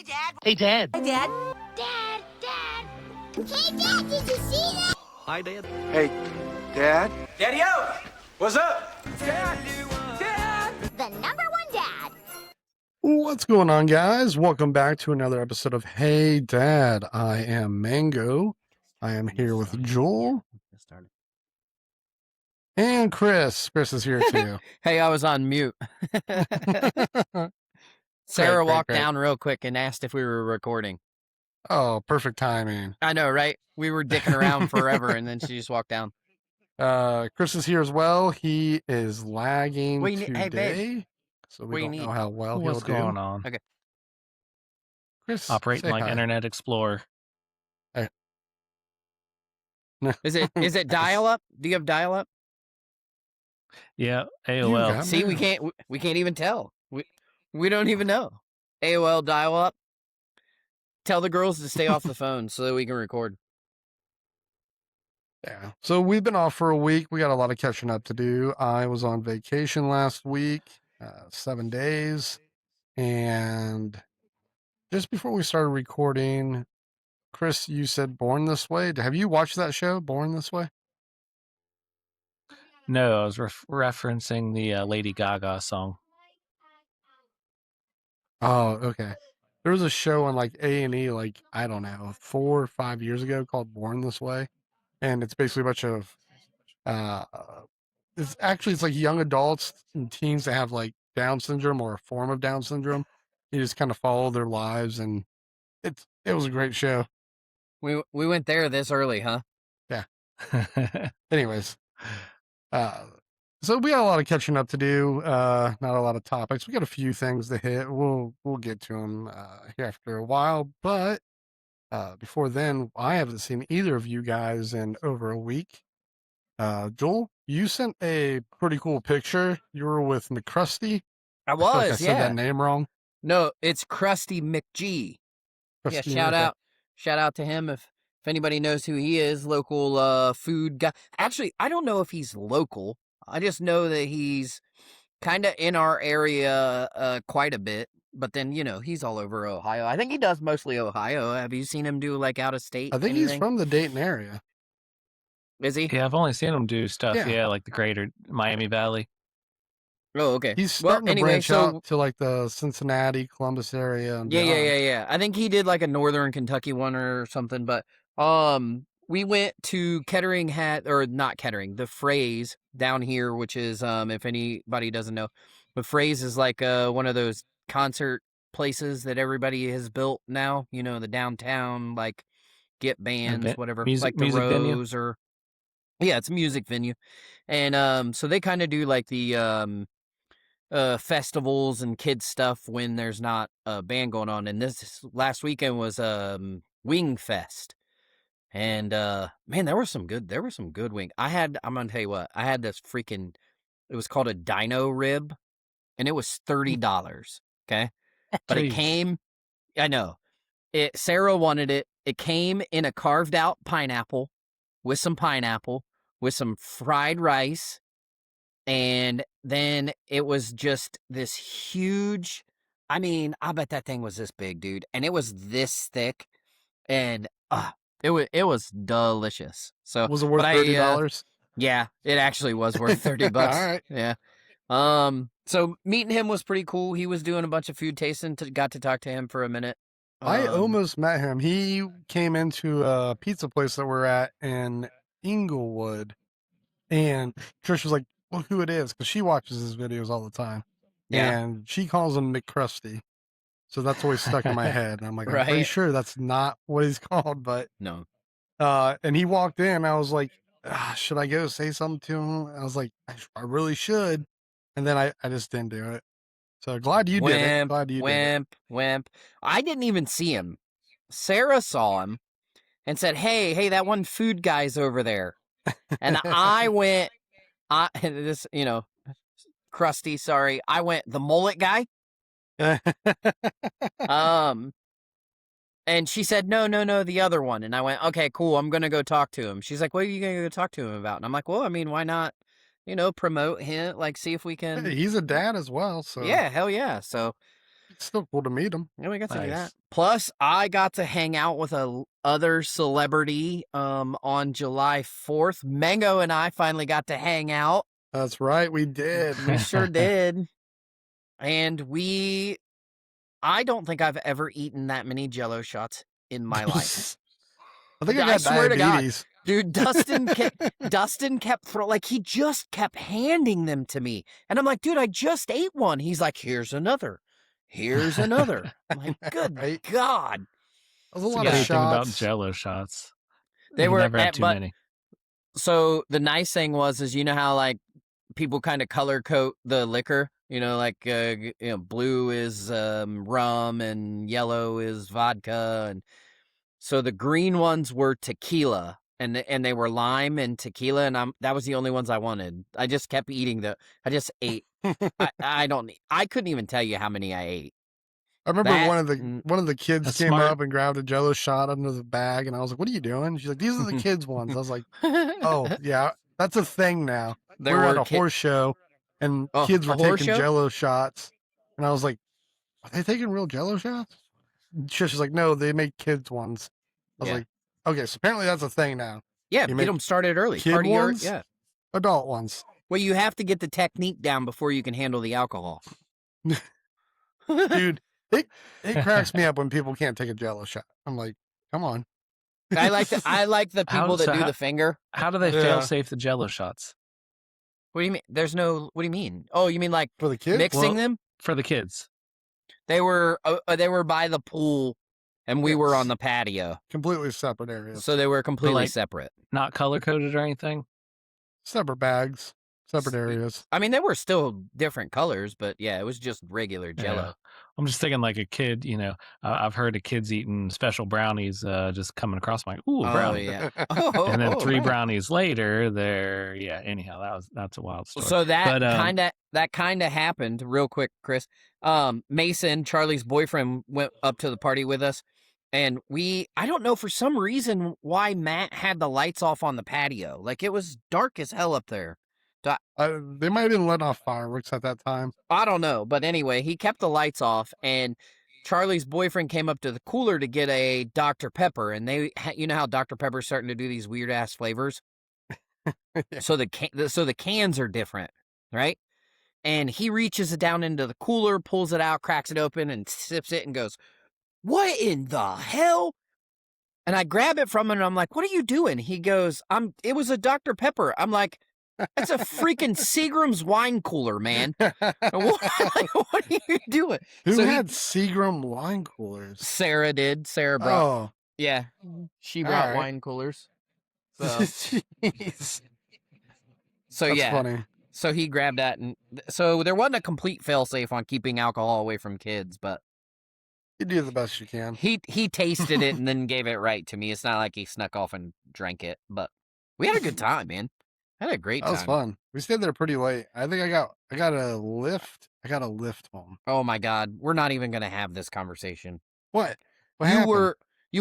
Dad. Hey, Dad. Hey, Dad. Dad, Dad. Hey, Dad, did you see that? Hi, Dad. Hey, Dad? Daddy-o! What's up? Dad! Dad! The number one dad. What's going on, guys? Welcome back to another episode of Hey Dad. I am Mango. I am here with Joel and Chris. Chris is here too. Hey, I was on mute. Sarah walked down real quick and asked if we were recording. Oh, perfect timing. I know, right? We were dicking around forever, and then she just walked down. Chris is here as well. He is lagging today, hey, babe. so we don't know how well he'll do. What's going on? Okay. Chris, Operating like hi. Internet Explorer. Is it dial up? Do you have dial up? Yeah, got AOL. it. See, we can't even tell. We don't even know. AOL dial up. Tell the girls to stay off the phone so that we can record. Yeah. So we've been off for a week. We got a lot of catching up to do. I was on vacation last week, 7 days. And just before we started recording, Chris, you said Born This Way. Have you watched that show, Born This Way? No, I was referencing the Lady Gaga song. Oh, okay. There was a show on like A&E, like, I don't know, 4 or 5 years ago called Born This Way. And it's basically a bunch of, it's like young adults and teens that have like Down syndrome or a form of Down syndrome. You just kind of follow their lives, and it was a great show. We went there this early, huh? Yeah. Anyways, so we got a lot of catching up to do. Not a lot of topics. We got a few things to hit. We'll get to them here after a while. But before then, I haven't seen either of you guys in over a week. Joel, you sent a pretty cool picture. You were with McCrusty. I feel like I was, said yeah. that name wrong. No, it's Krusty McG. Yeah, Krusty shout out to him if anybody knows who he is, local food guy. Actually, I don't know if he's local. I just know that he's kind of in our area quite a bit. But then, he's all over Ohio. I think he does mostly Ohio. Have you seen him do like out of state? I think he's from the Dayton area. Is he? Yeah, I've only seen him do stuff, Yeah. like the greater Miami Valley. Oh, okay. He's starting to anyway, branch out to like the Cincinnati, Columbus area. And Yeah. I think he did like a Northern Kentucky one or something. But we went to the Phrase down here, which is if anybody doesn't know, the Phrase is like one of those concert places that everybody has built now. The downtown, like get bands, whatever, like the music venue? Rose or it's a music venue, and so they kind of do like the festivals and kids stuff when there's not a band going on. And this last weekend was Wing Fest, and man, there were some good wing. I'm gonna tell you what, I had this freaking, it was called a dino rib, and it was $30. Okay, but it came, I know it. Sarah wanted it. It came in a carved out pineapple with some fried rice. And then it was just this huge, I bet that thing was this big, dude. And it was this thick, and it was delicious. So Was it worth $30? Yeah, it actually was worth $30. All right. Yeah. So meeting him was pretty cool. He was doing a bunch of food tasting. Got to talk to him for a minute. I almost met him. He came into a pizza place that we're at in Inglewood, and Trish was like, well, who it is, because she watches his videos all the time. Yeah. And she calls him McCrusty. So that's always stuck in my head. And I'm like, I'm pretty Right. sure that's not what he's called, but No. and he walked in, I was like, should I go say something to him? I was like, I really should. And then I just didn't do it. So glad you did it. Glad you did it. Wimp. I didn't even see him. Sarah saw him and said, hey, that one food guy's over there. And I went, Krusty, sorry. I went, the mullet guy. And she said, no, the other one. And I went, okay, cool. I'm going to go talk to him. She's like, what are you going to go talk to him about? And I'm like, well, why not, promote him? Like, see if we can. Hey, he's a dad as well. So Yeah, hell yeah. So still cool to meet him. Yeah, we got to do that. Nice. Plus, I got to hang out with a other celebrity on July 4th. Mango and I finally got to hang out. That's right, we did. We sure did. And I don't think I've ever eaten that many Jell-O shots in my life. I think I I got swear to God. diabetes. Dude, Dustin kept he just kept handing them to me. And I'm like, dude, I just ate one. He's like, here's another. Here's another. I'm like, good Right? God. That was a That's lot the of great thing about shots. Jell-O shots. They You were never have too but many. so the nice thing was you know how like people kind of color code the liquor, you know, like blue is rum and yellow is vodka, and so the green ones were tequila and they were lime and tequila, and that was the only ones I wanted. I just kept eating I just ate. I couldn't even tell you how many I ate. I remember That- one of the kids That's came smart. up and grabbed a Jell-O shot under the bag, and I was like, "What are you doing?" She's like, "These are the kids' ones." I was like, "Oh yeah, that's a thing now." There We're at were a horse show, and Oh, kids a were horse taking show? Jell-O shots, and I was like, "Are they taking real Jell-O shots?" She's like, "No, they make kids ones." I was Yeah. like, "Okay, so apparently that's a thing now. Yeah, You get make them started early. kid Party ones? yeah. Adult ones." Well, you have to get the technique down before you can handle the alcohol. Dude, it cracks me up when people can't take a Jell-O shot. I'm like, "Come on." I like the people that do the finger. How do they Yeah. fail safe the Jell-O shots What do you mean? What do you mean? Oh, you mean like For the kids? mixing Well- them? for the kids? They were by the pool, and we were Yes. on the patio, Completely separate areas. so they were completely like- separate. Not color coded or anything? Separate bags, separate areas. I mean, they were still different colors, but yeah, it was just regular Yeah. Jell-O. I'm just thinking like a kid, I've heard of kids eating special brownies just coming across my, ooh, Oh brownie. yeah. And then three right. brownies later, anyhow, that's a wild story. So that But, kind of happened real quick, Chris. Mason, Charlie's boyfriend, went up to the party with us, and I don't know for some reason why Matt had the lights off on the patio. Like it was dark as hell up there. They might have been letting off fireworks at that time. I don't know, but anyway, he kept the lights off, and Charlie's boyfriend came up to the cooler to get a Dr. Pepper, and you know how Dr. Pepper's starting to do these weird ass flavors. Yeah. So the cans are different, right? And he reaches it down into the cooler, pulls it out, cracks it open, and sips it, and goes, "What in the hell?" And I grab it from him, and I'm like, "What are you doing?" He goes, It was a Dr. Pepper." I'm like, "It's a freaking Seagram's wine cooler, man. What are you doing?" Who So he- had Seagram wine coolers? Sarah did. Sarah brought. Oh, Yeah, she brought Alright. wine coolers. So, jeez. so That's yeah. funny. So he grabbed that, and so there wasn't a complete failsafe on keeping alcohol away from kids, but You do the best you can. he tasted it and then gave it right to me. It's not like he snuck off and drank it, but we had a good time, man. I had a great That time. was fun. We stayed there pretty late. I think I got a lift. I got a lift home. Oh my God, we're not even gonna have this conversation. What? What you happened?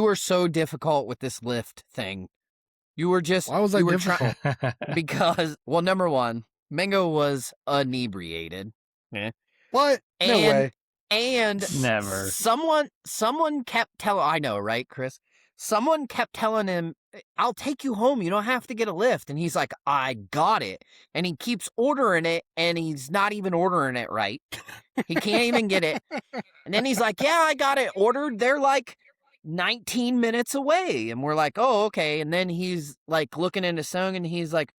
were so difficult with this lift thing. You were just Why was I you were difficult? because well, number one, Mango was inebriated. What? No And- way. And Never. someone kept telling, I know, right, Chris? Someone kept telling him, "I'll take you home. You don't have to get a lift." And he's like, "I got it." And he keeps ordering it, and he's not even ordering it right. He can't even get it. And then he's like, "Yeah, I got it ordered. They're like 19 minutes away." And we're like, "Oh, okay." And then he's like looking in his phone, and he's like,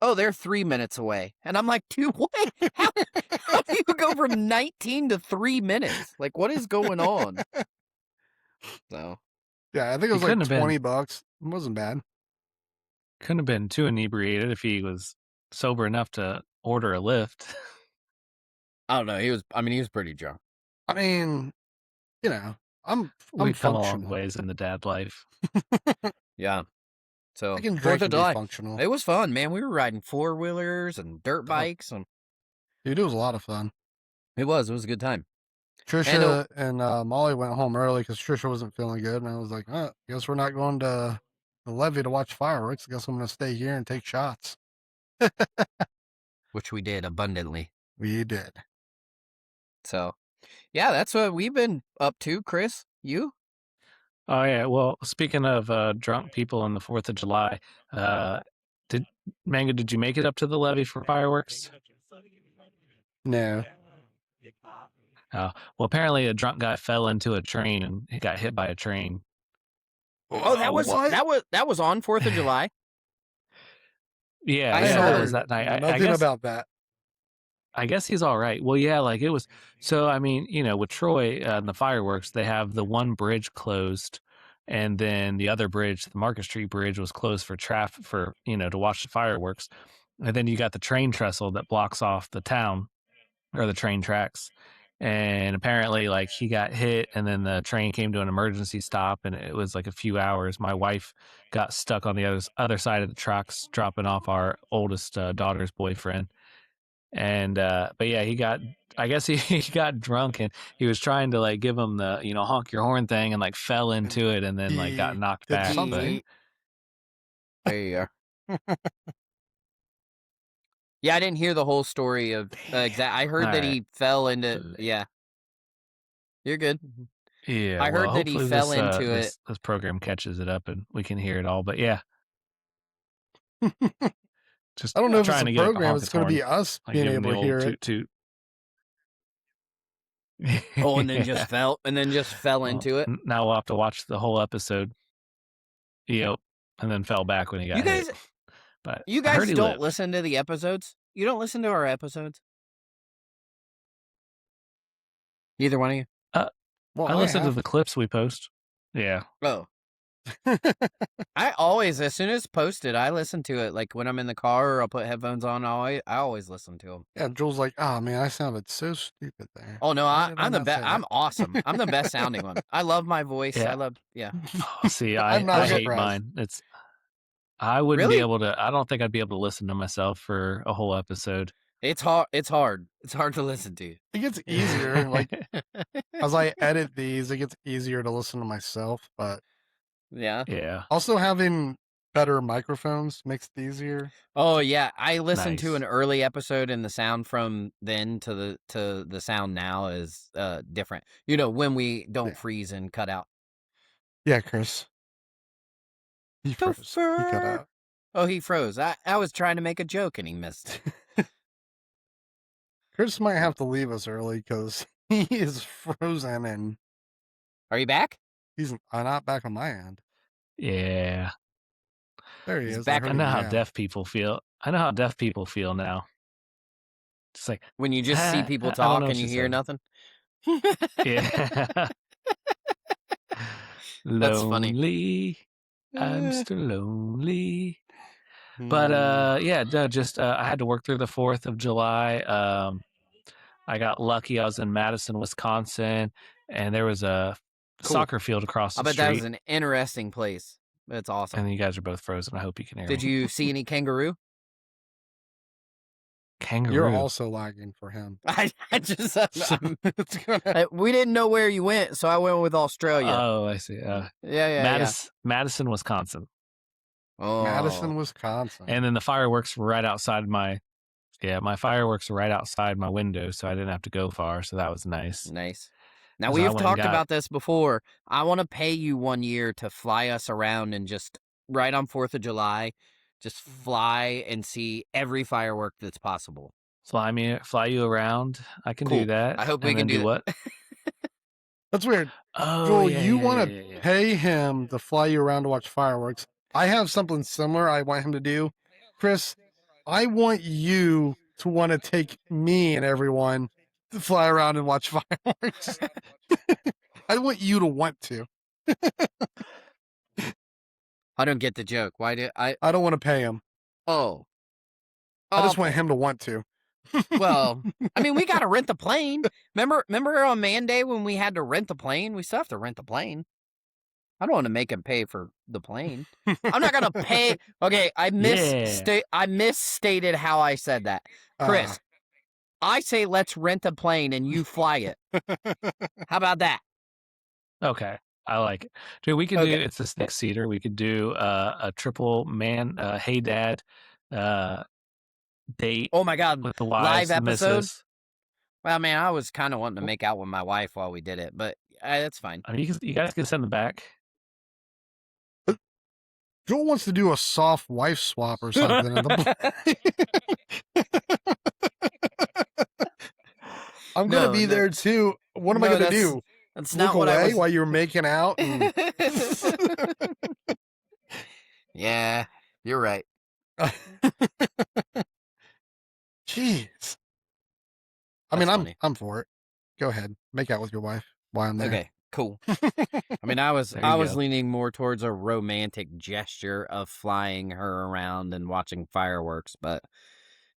"Oh, they're 3 minutes away." And I'm like, "Dude, what? How do you go from 19 to 3 minutes? Like, what is going on?" So, Yeah, I think it He was like couldn't have been. $20. It wasn't bad. Couldn't have been too inebriated if he was sober enough to order a lift. I don't know. He was pretty drunk. I mean, I'm We've come a long functional. ways in the dad life. Yeah. So, I can 4th drink of and be July. functional. It was fun, man. We were riding 4-wheelers and dirt bikes, and Dude, it was a lot of fun. it was a good time. Trisha and Molly went home early because Trisha wasn't feeling good, and I was like, "Oh, guess we're not going to the levee to watch fireworks. I guess I'm going to stay here and take shots." Which we did abundantly. We did. So, Yeah, that's what we've been up to, Chris. You? Oh yeah. Well, speaking of drunk people on the 4th of July, uh, did Mango? Did you make it up to the levee for fireworks? No. Well, apparently a drunk guy fell into a train and he got hit by a train. Oh, that was What? that was on 4th of July. Yeah, I yeah, saw that it. was that night. I Nothing guess about that. I guess he's all right. Well, yeah, like it was. So I mean, with Troy and the fireworks, they have the one bridge closed, and then the other bridge, the Market Street Bridge, was closed for traffic for to watch the fireworks, and then you got the train trestle that blocks off the town or the train tracks. And apparently, like he got hit, and then the train came to an emergency stop, and it was like a few hours. My wife got stuck on the other side of the tracks, dropping off our oldest daughter's boyfriend. And but yeah, I guess he got drunk and he was trying to like give him the honk your horn thing and like fell into it and then like got He knocked did back. But something. There you are. Yeah, I didn't hear the whole story of exact. I heard all that right, he fell into. Yeah, you're good. yeah. I Well, heard that he hopefully fell this into it. this program catches it up and we can hear it all. But yeah, just I don't know if it's trying a to get it to program. honk It's its going to horn, be us like being giving the able to hear old it. toot toot. Oh, and then Yeah. just fell, Well, into it. now we'll have to watch the whole episode. Yep, and then fell back when he got You guys, hit. But you I heard guys he don't lived. listen to the episodes. You don't listen to our episodes. Either one of you. Well, I listen to have. the clips we post. Yeah. Oh, I always, as soon as posted, I listen to it. Like when I'm in the car, or I'll put headphones on. I always listen to them. Yeah, Joel's like, oh man, I sounded so stupid there. Oh no, Why did I I'm the not best. say I'm that? awesome. I'm the best sounding one. I love my voice. Yeah. I love. Yeah. Oh, see, I'm not I hate surprised. mine. I wouldn't be Really? able to. I don't think I'd be able to listen to myself for a whole episode. It's hard. It's hard. It's hard to listen to. It gets easier. Like as I edit these, it gets easier to listen to myself. But Yeah. Yeah. also having better microphones makes it easier. Oh yeah. I listened to Nice. an early episode, and the sound from then to the sound now is different. When we don't Yeah. freeze and cut out. Yeah, Chris. He froze. He cut out. Oh, he froze. I was trying to make a joke and he missed. Chris might have to leave us early because he is frozen and Are you back? he's not back on my end. Yeah. There he He's is. back. I I heard know him how yap. deaf people feel. I know how deaf people feel now. It's like, When you just see people I don't talk know and what you she hear said. nothing. Yeah. That's funny. Lonely. I'm still lonely. But yeah, no, just I had to work through the 4th of July. I got lucky. I was in Madison, Wisconsin, and there was a Cool. soccer field across I the bet that was street. an interesting place. That's awesome. And you guys are both frozen. I hope you can hear Did me. you see any kangaroo? Kangaroo. You're also lagging for him. I just So it's gonna. we didn't know where you went, so I went with Australia. Oh, I see. yeah. Madison, Wisconsin. Oh, Madison, Wisconsin. And then the fireworks were right outside my fireworks were right outside my window, so I didn't have to go far. So that was nice. nice. Now 'Cause I we've went and talked got- about this before. I want to pay you 1 year to fly us around and just right on 4th of July, just fly and see every firework that's possible. Fly you around. I can Cool. do that. I hope we And can then do what? That's weird. Oh, Joel, yeah, you yeah, want to yeah, yeah. pay him to fly you around to watch fireworks. I have something similar I want him to do. Chris, I want you to want to take me and everyone to fly around and watch fireworks. I want you to want to. I don't get the joke. Why did I? I don't want to pay him. Oh, I just want him to want to. Well, I mean, we got to rent the plane. Remember on Man Day when we had to rent the plane? We still have to rent the plane. I don't want to make him pay for the plane. I'm not gonna pay. Okay, I misstated how I said that, Chris. I say let's rent a plane and you fly it. How about that? Okay. I like it. Dude, we could do Okay. it's a 6-seater. We could do a triple man hey dad date Oh my God! with the wives, Live the episode? missus. Well, man, I was kind of wanting to make out with my wife while we did it, but that's fine. I mean, you guys can send them back. Joel wants to do a soft wife swap or something. I'm going to be there too. What am I going to do? That's Look not what away I was. while you're making out? Yeah, you're right. Jeez. I That's mean, funny. I'm for it. Go ahead, make out with your wife while I'm there. Okay, cool. I mean, I was There you go. leaning more towards a romantic gesture of flying her around and watching fireworks, but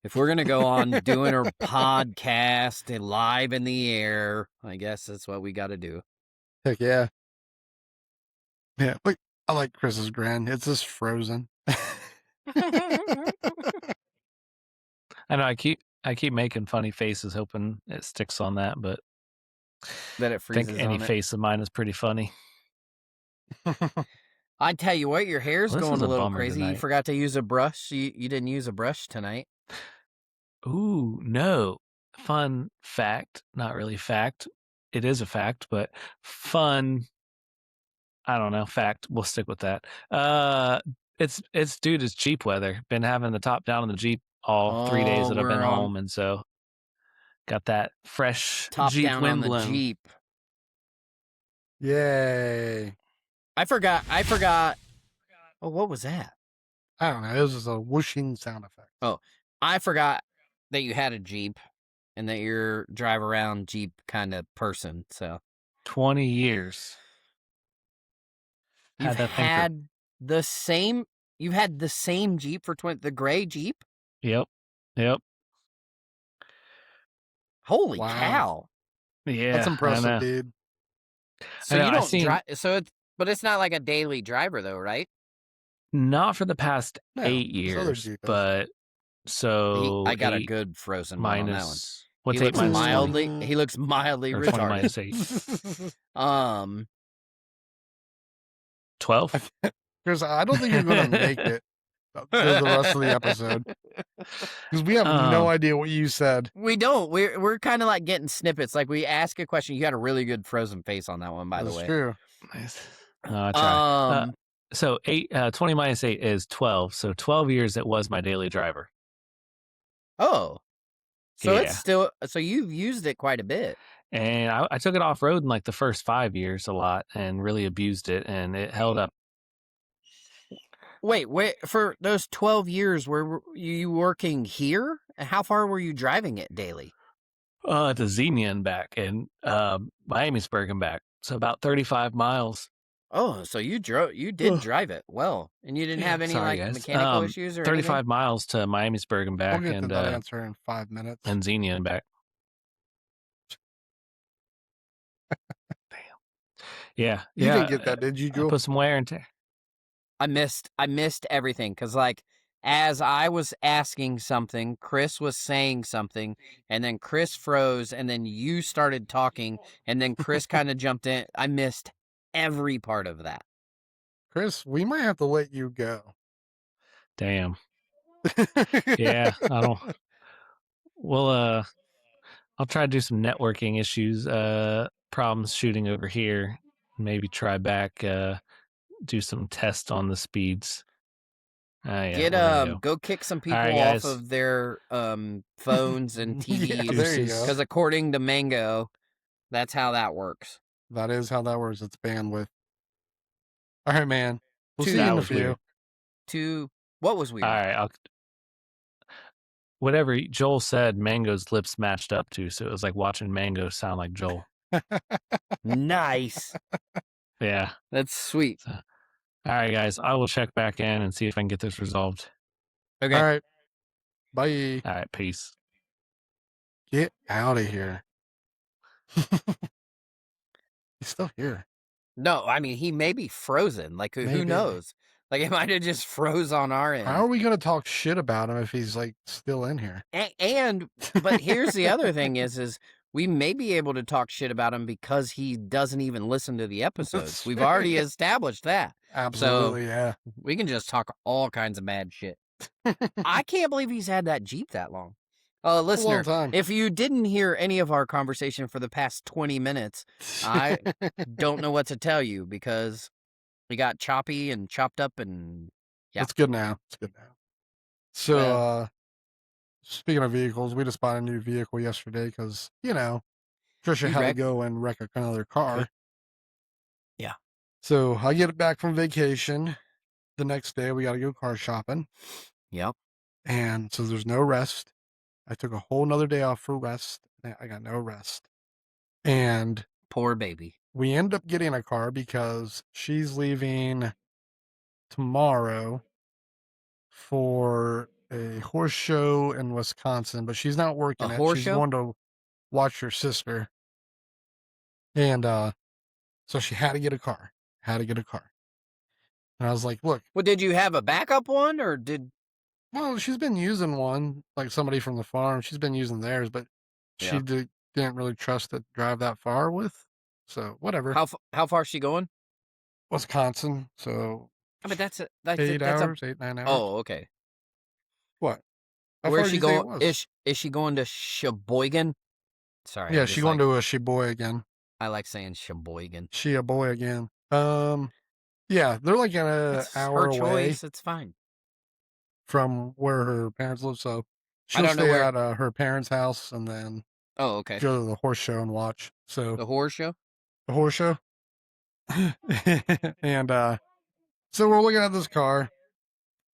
if we're gonna go on doing her podcast and live in the air, I guess that's what we got to do. Heck yeah. Yeah, but I like Chris's grin. It's just frozen. I know I keep making funny faces, hoping it sticks on that, but That it I freezes think any on it. face of mine is pretty funny. I tell you what, your hair's Well, this going is a a little bummer crazy. You tonight. forgot to use a brush. You didn't use a brush tonight. Ooh, no. Fun fact, not really fact. It is a fact, but fun. I don't know. Fact. We'll stick with that. It's due to Jeep weather. Been having the top down on the Jeep all 3 days that I've been we're on home, and so got that fresh top Jeep down on wind the blown. Jeep. Yay. I forgot. Oh, what was that? I don't know. It was just a whooshing sound effect. Oh, I forgot that you had a Jeep and that you're drive around Jeep kind of person. So 20 years. you've Had that thing for- had the same. You've had the same Jeep for the gray Jeep. Yep. Holy Wow. cow! Yeah, That's I know. impressive, dude. So I know, you I don't seen- drive. So but it's not like a daily driver though, right? Not for the past No, 8 this other years, Jeep is. but so I got a 8 good frozen one on that one. minus. What's He 8 looks minus 20? mildly. He looks mildly Or 20 retarded. minus 8? 12? Chris, I don't think you're going to make it to the rest of the episode because we have no idea what you said. We don't. We're kind of like getting snippets. Like we ask a question. You got a really good frozen face on that one, by That's the way. true. Nice. No, I try. Um, So 20 minus 8 is 12. So 12 years it was my daily driver. oh, so Yeah. it's still. So you've used it quite a bit. And I took it off road in like the first 5 years a lot and really abused it, and it held up. Wait, for those 12 years, were you working here? How far were you driving it daily? To Xenia and back, and Miamisburg and back. So about 35 miles. Oh, so you did drive it well, and you didn't Yeah, have any sorry, like guys. mechanical issues or 35 miles to Miamisburg and back, We'll get to and that answer in 5 minutes. and Xenia and back. Damn. Yeah. You yeah. didn't get that, did you, I Joel? put some wear and tear. I missed everything because like as I was asking something, Chris was saying something, and then Chris froze, and then you started talking, and then Chris kind of jumped in. I missed every part of that. Chris, we might have to let you go. Damn. Yeah. I don't. Well, I'll try to do some networking issues, problems shooting over here. Maybe try back, do some tests on the speeds. Yeah, Get we're gonna go kick some people right, off guys. of their phones and Yeah, TVs there you Deuces. go. because according to Mango, that's how that works. That is how that works. It's bandwidth. All right, man. We'll see you That in a was few. weird. What was weird? All right. Whatever Joel said, Mango's lips matched up to, so it was like watching Mango sound like Joel. Nice. Yeah. That's sweet. So, all right, guys. I will check back in and see if I can get this resolved. Okay. All right. Bye. All right. Peace. Get out of here. He's still here. No, I mean he may be frozen. Like who Maybe. knows? Like it might have just froze on our end. How are we going to talk shit about him if he's like still in here? But here's the other thing is we may be able to talk shit about him because he doesn't even listen to the episodes. That's We've right. already established that. Absolutely, yeah. We can just talk all kinds of mad shit. I can't believe he's had that Jeep that long. A long Listener, time. if you didn't hear any of our conversation for the past 20 minutes, I don't know what to tell you because we got choppy and chopped up and yeah. It's good now. It's good now. So, Well, speaking of vehicles, we just bought a new vehicle yesterday because, Trisha you had to wrecked. go and wreck another car. Yeah. So I get it back from vacation. The next day, we got to go car shopping. Yep. And so there's no rest. I took a whole nother day off for rest. I got no rest. And Poor baby. we end up getting a car because she's leaving tomorrow for a horse show in Wisconsin, but she's not A working it. horse She's show? going to watch her sister. And so she had to get a car. Had to get a car. And I was like, look, Well, did you have a backup one or did well, she's been using one, like somebody from the farm. She's been using theirs, but yeah? didn't really trust to drive that far with. So whatever. How far is she going? Wisconsin. So I mean, that's a 9 hours. oh, okay. What? How Where far is did she you say going? it was? Is she going to Sheboygan? Sorry, Yeah, I'm she just going like to a she boy again. I like saying Sheboygan. She a boy again. Yeah, they're like an It's hour her away choice. It's fine. from where her parents live. So I she'll don't know stay where. at her parents' house and then Oh, okay. go to the horse show and watch. So The horse show. the horse show. And so we're looking at this car.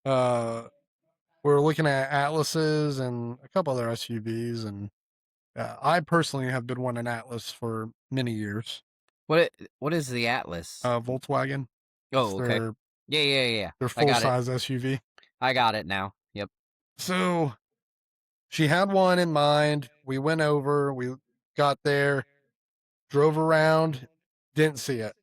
Uh we're looking at Atlases and a couple other SUVs, and I personally have been wanting an Atlas for many years. What is the Atlas? Volkswagen. It's Oh, okay. Yeah. their I full got it. size SUV. I got it now. Yep. So she had one in mind. We went over, we got there, drove around, didn't see it.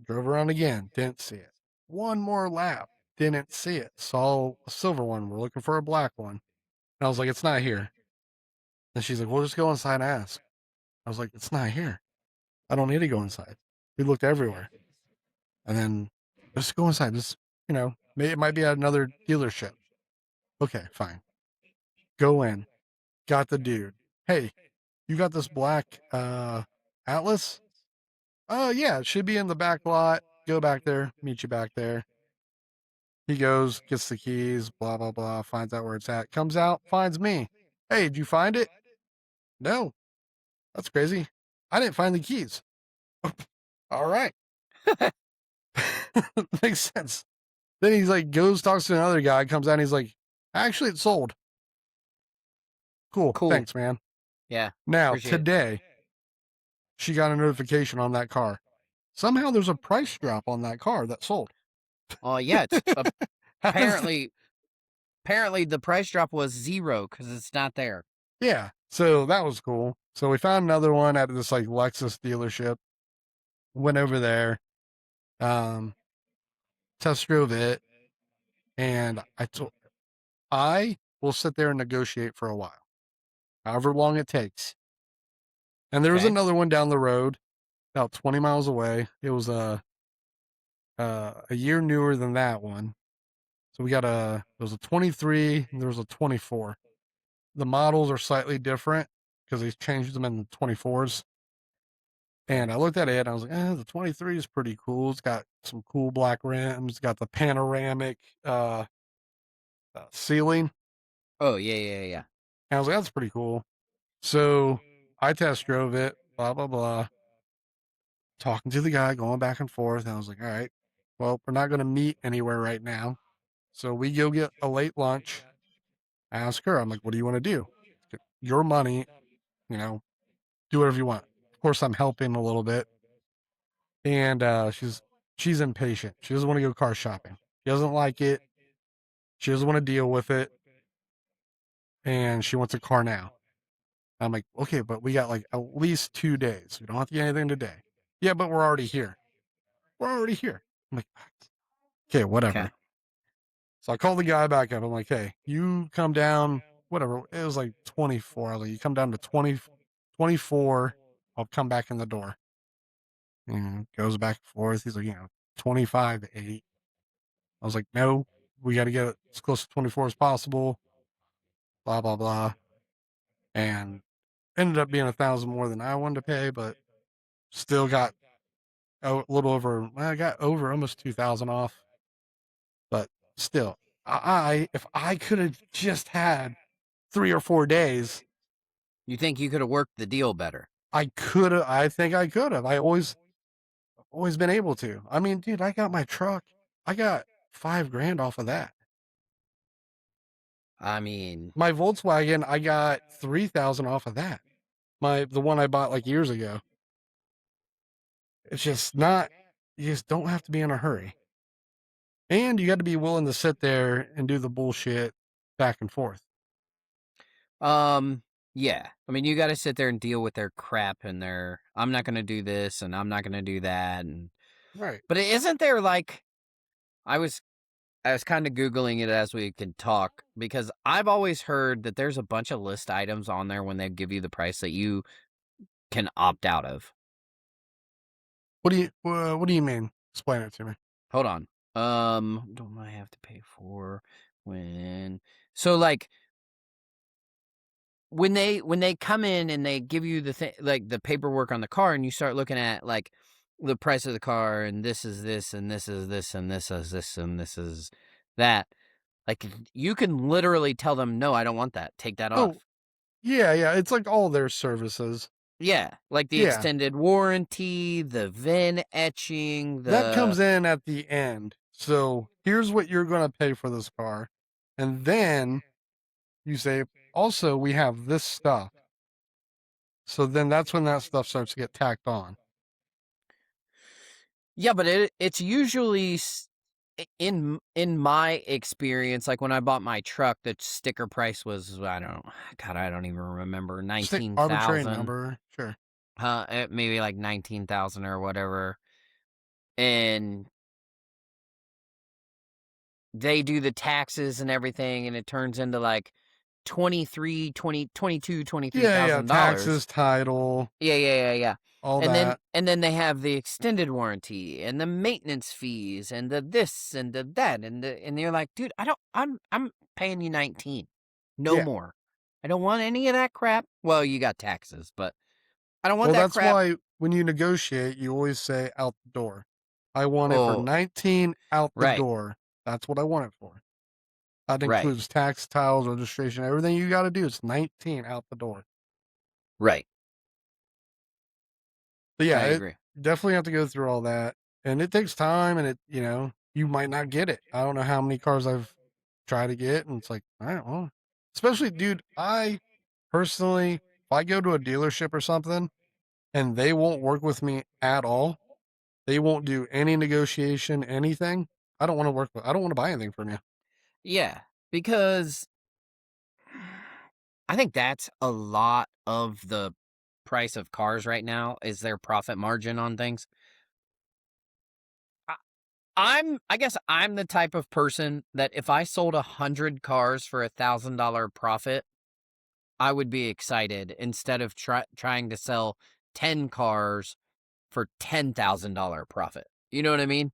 Drove around again, didn't see it. One more lap, didn't see it. Saw a silver one. We're looking for a black one. And I was like, it's not here. And she's like, we'll just go inside and ask. I was like, it's not here. I don't need to go inside. We looked everywhere. And then let's go inside. Just, it might be at another dealership. Okay, fine. Go in. Got the dude. Hey, you got this black Atlas? Yeah, it should be in the back lot. Go back there, meet you back there. He goes, gets the keys, blah, blah, blah, finds out where it's at, comes out, finds me. Hey, did you find it? No. That's crazy. I didn't find the keys. All right. Makes sense. Then he's like, goes, talks to another guy, comes out, and he's like, actually, it's sold. Cool. Cool. Thanks, man. Yeah. Now, Appreciate it. today, she got a notification on that car. Somehow there's a price drop on that car that sold. Oh, yeah. It's How does that- apparently the price drop was 0 because it's not there. Yeah. So that was cool. So we found another one at this like Lexus dealership. Went over there, test drove it, and I will sit there and negotiate for a while, however long it takes. And there was Okay. another one down the road, about 20 miles away. It was a year newer than that one. So there was a 23 and there was a 24. The models are slightly different because they changed them in the 24s. And I looked at it and I was like, the 23 is pretty cool. It's got some cool black rims. It's got the panoramic ceiling. Oh, yeah. And I was like, that's pretty cool. So I test drove it, blah, blah, blah. Talking to the guy, going back and forth. And I was like, all right, well, we're not going to meet anywhere right now. So we go get a late lunch. I ask her, I'm like, what do you want to do? Your money, do whatever you want. Of course, I'm helping a little bit. And she's impatient. She doesn't want to go car shopping. She doesn't like it. She doesn't want to deal with it. And she wants a car now. I'm like, okay, but we got like at least 2 days. We don't have to get anything today. Yeah, but we're already here. I'm like, okay, whatever. Okay. So I called the guy back up. I'm like, hey, you come down, whatever. It was like 24. I was like, you come down to 24. I'll come back in the door. And goes back and forth. He's like, 25 to 8. I was like, no, we got to get it as close to 24 as possible. Blah, blah, blah. and ended up being 1,000 more than I wanted to pay, but still got a little over. I got over almost 2,000 off, but still, if I could have just had 3 or 4 days, You think you could have worked the deal better? I could have. I think I could have. I always been able to. I mean, dude, I got my truck. I got 5 grand off of that. I mean, My Volkswagen, I got 3,000 off of that. The one I bought like years ago. It's just not. You just don't have to be in a hurry, and you got to be willing to sit there and do the bullshit back and forth. yeah. I mean, you got to sit there and deal with their crap and their, I'm not going to do this and I'm not going to do that. And, Right. but isn't there like, I was kind of Googling it as we could talk because I've always heard that there's a bunch of list items on there when they give you the price that you can opt out of. What do you mean? Explain it to me. Hold on. Don't I have to pay for when? So like when they come in and they give you the thing like the paperwork on the car and you start looking at like the price of the car and this is this and this is this and this is this and this is that. Like you can literally tell them, no, I don't want that. Take that Oh, off. yeah. It's like all their services. Yeah, like the Yeah. extended warranty, the VIN etching, That the comes in at the end. So here's what you're going to pay for this car. And then you say, also, we have this stuff. So then that's when that stuff starts to get tacked on. yeah, but it's usually in my experience, like when I bought my truck, the sticker price was I don't even remember Stick arbitrary 19,000, number. Sure. maybe like 19,000 or whatever, and they do the taxes and everything, and it turns into like 23, 20, 22, Yeah. $23,000. Taxes, title, Yeah. all And that. then they have the extended warranty and the maintenance fees and the this and the that and you're like, dude, I'm paying you 19. No Yeah. more. I don't want any of that crap. Well, you got taxes, but I don't want Well, that that's crap. why when you negotiate, you always say out the door. I want it for Oh, 19 out the right. door. That's what I want it for. That Right. includes tax, titles, registration, everything you got to do. It's 19 out the door. Right. But yeah, I it agree. definitely have to go through all that, and it takes time, and you might not get it. I don't know how many cars I've tried to get, and it's like, all right, well, especially, dude, I personally, if I go to a dealership or something, and they won't work with me at all, they won't do any negotiation, anything. I don't want to work with. I don't want to buy anything from you. Yeah, because I think that's a lot of the price of cars right now is their profit margin on things. I guess I'm the type of person that if I sold 100 cars for $1,000 profit, I would be excited instead of trying to sell 10 cars for $10,000 profit. You know what I mean?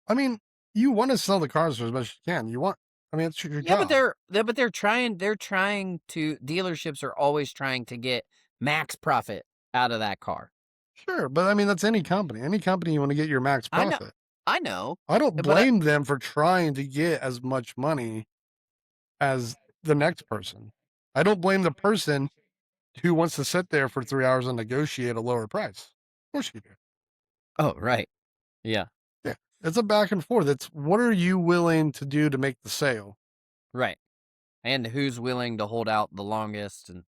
I mean, you want to sell the cars for as much as you can. I mean, it's your Yeah, but job. they're trying to dealerships are always trying to get max profit out of that car. Sure, but I mean, that's any company. Any company you want to get your max I know. profit. I know. I don't But blame them for trying to get as much money as the next person. I don't blame the person who wants to sit there for 3 hours and negotiate a lower price. Of course you do. oh, right. Yeah. Yeah. It's a back and forth. It's what are you willing to do to make the sale? Right. And who's willing to hold out the longest, and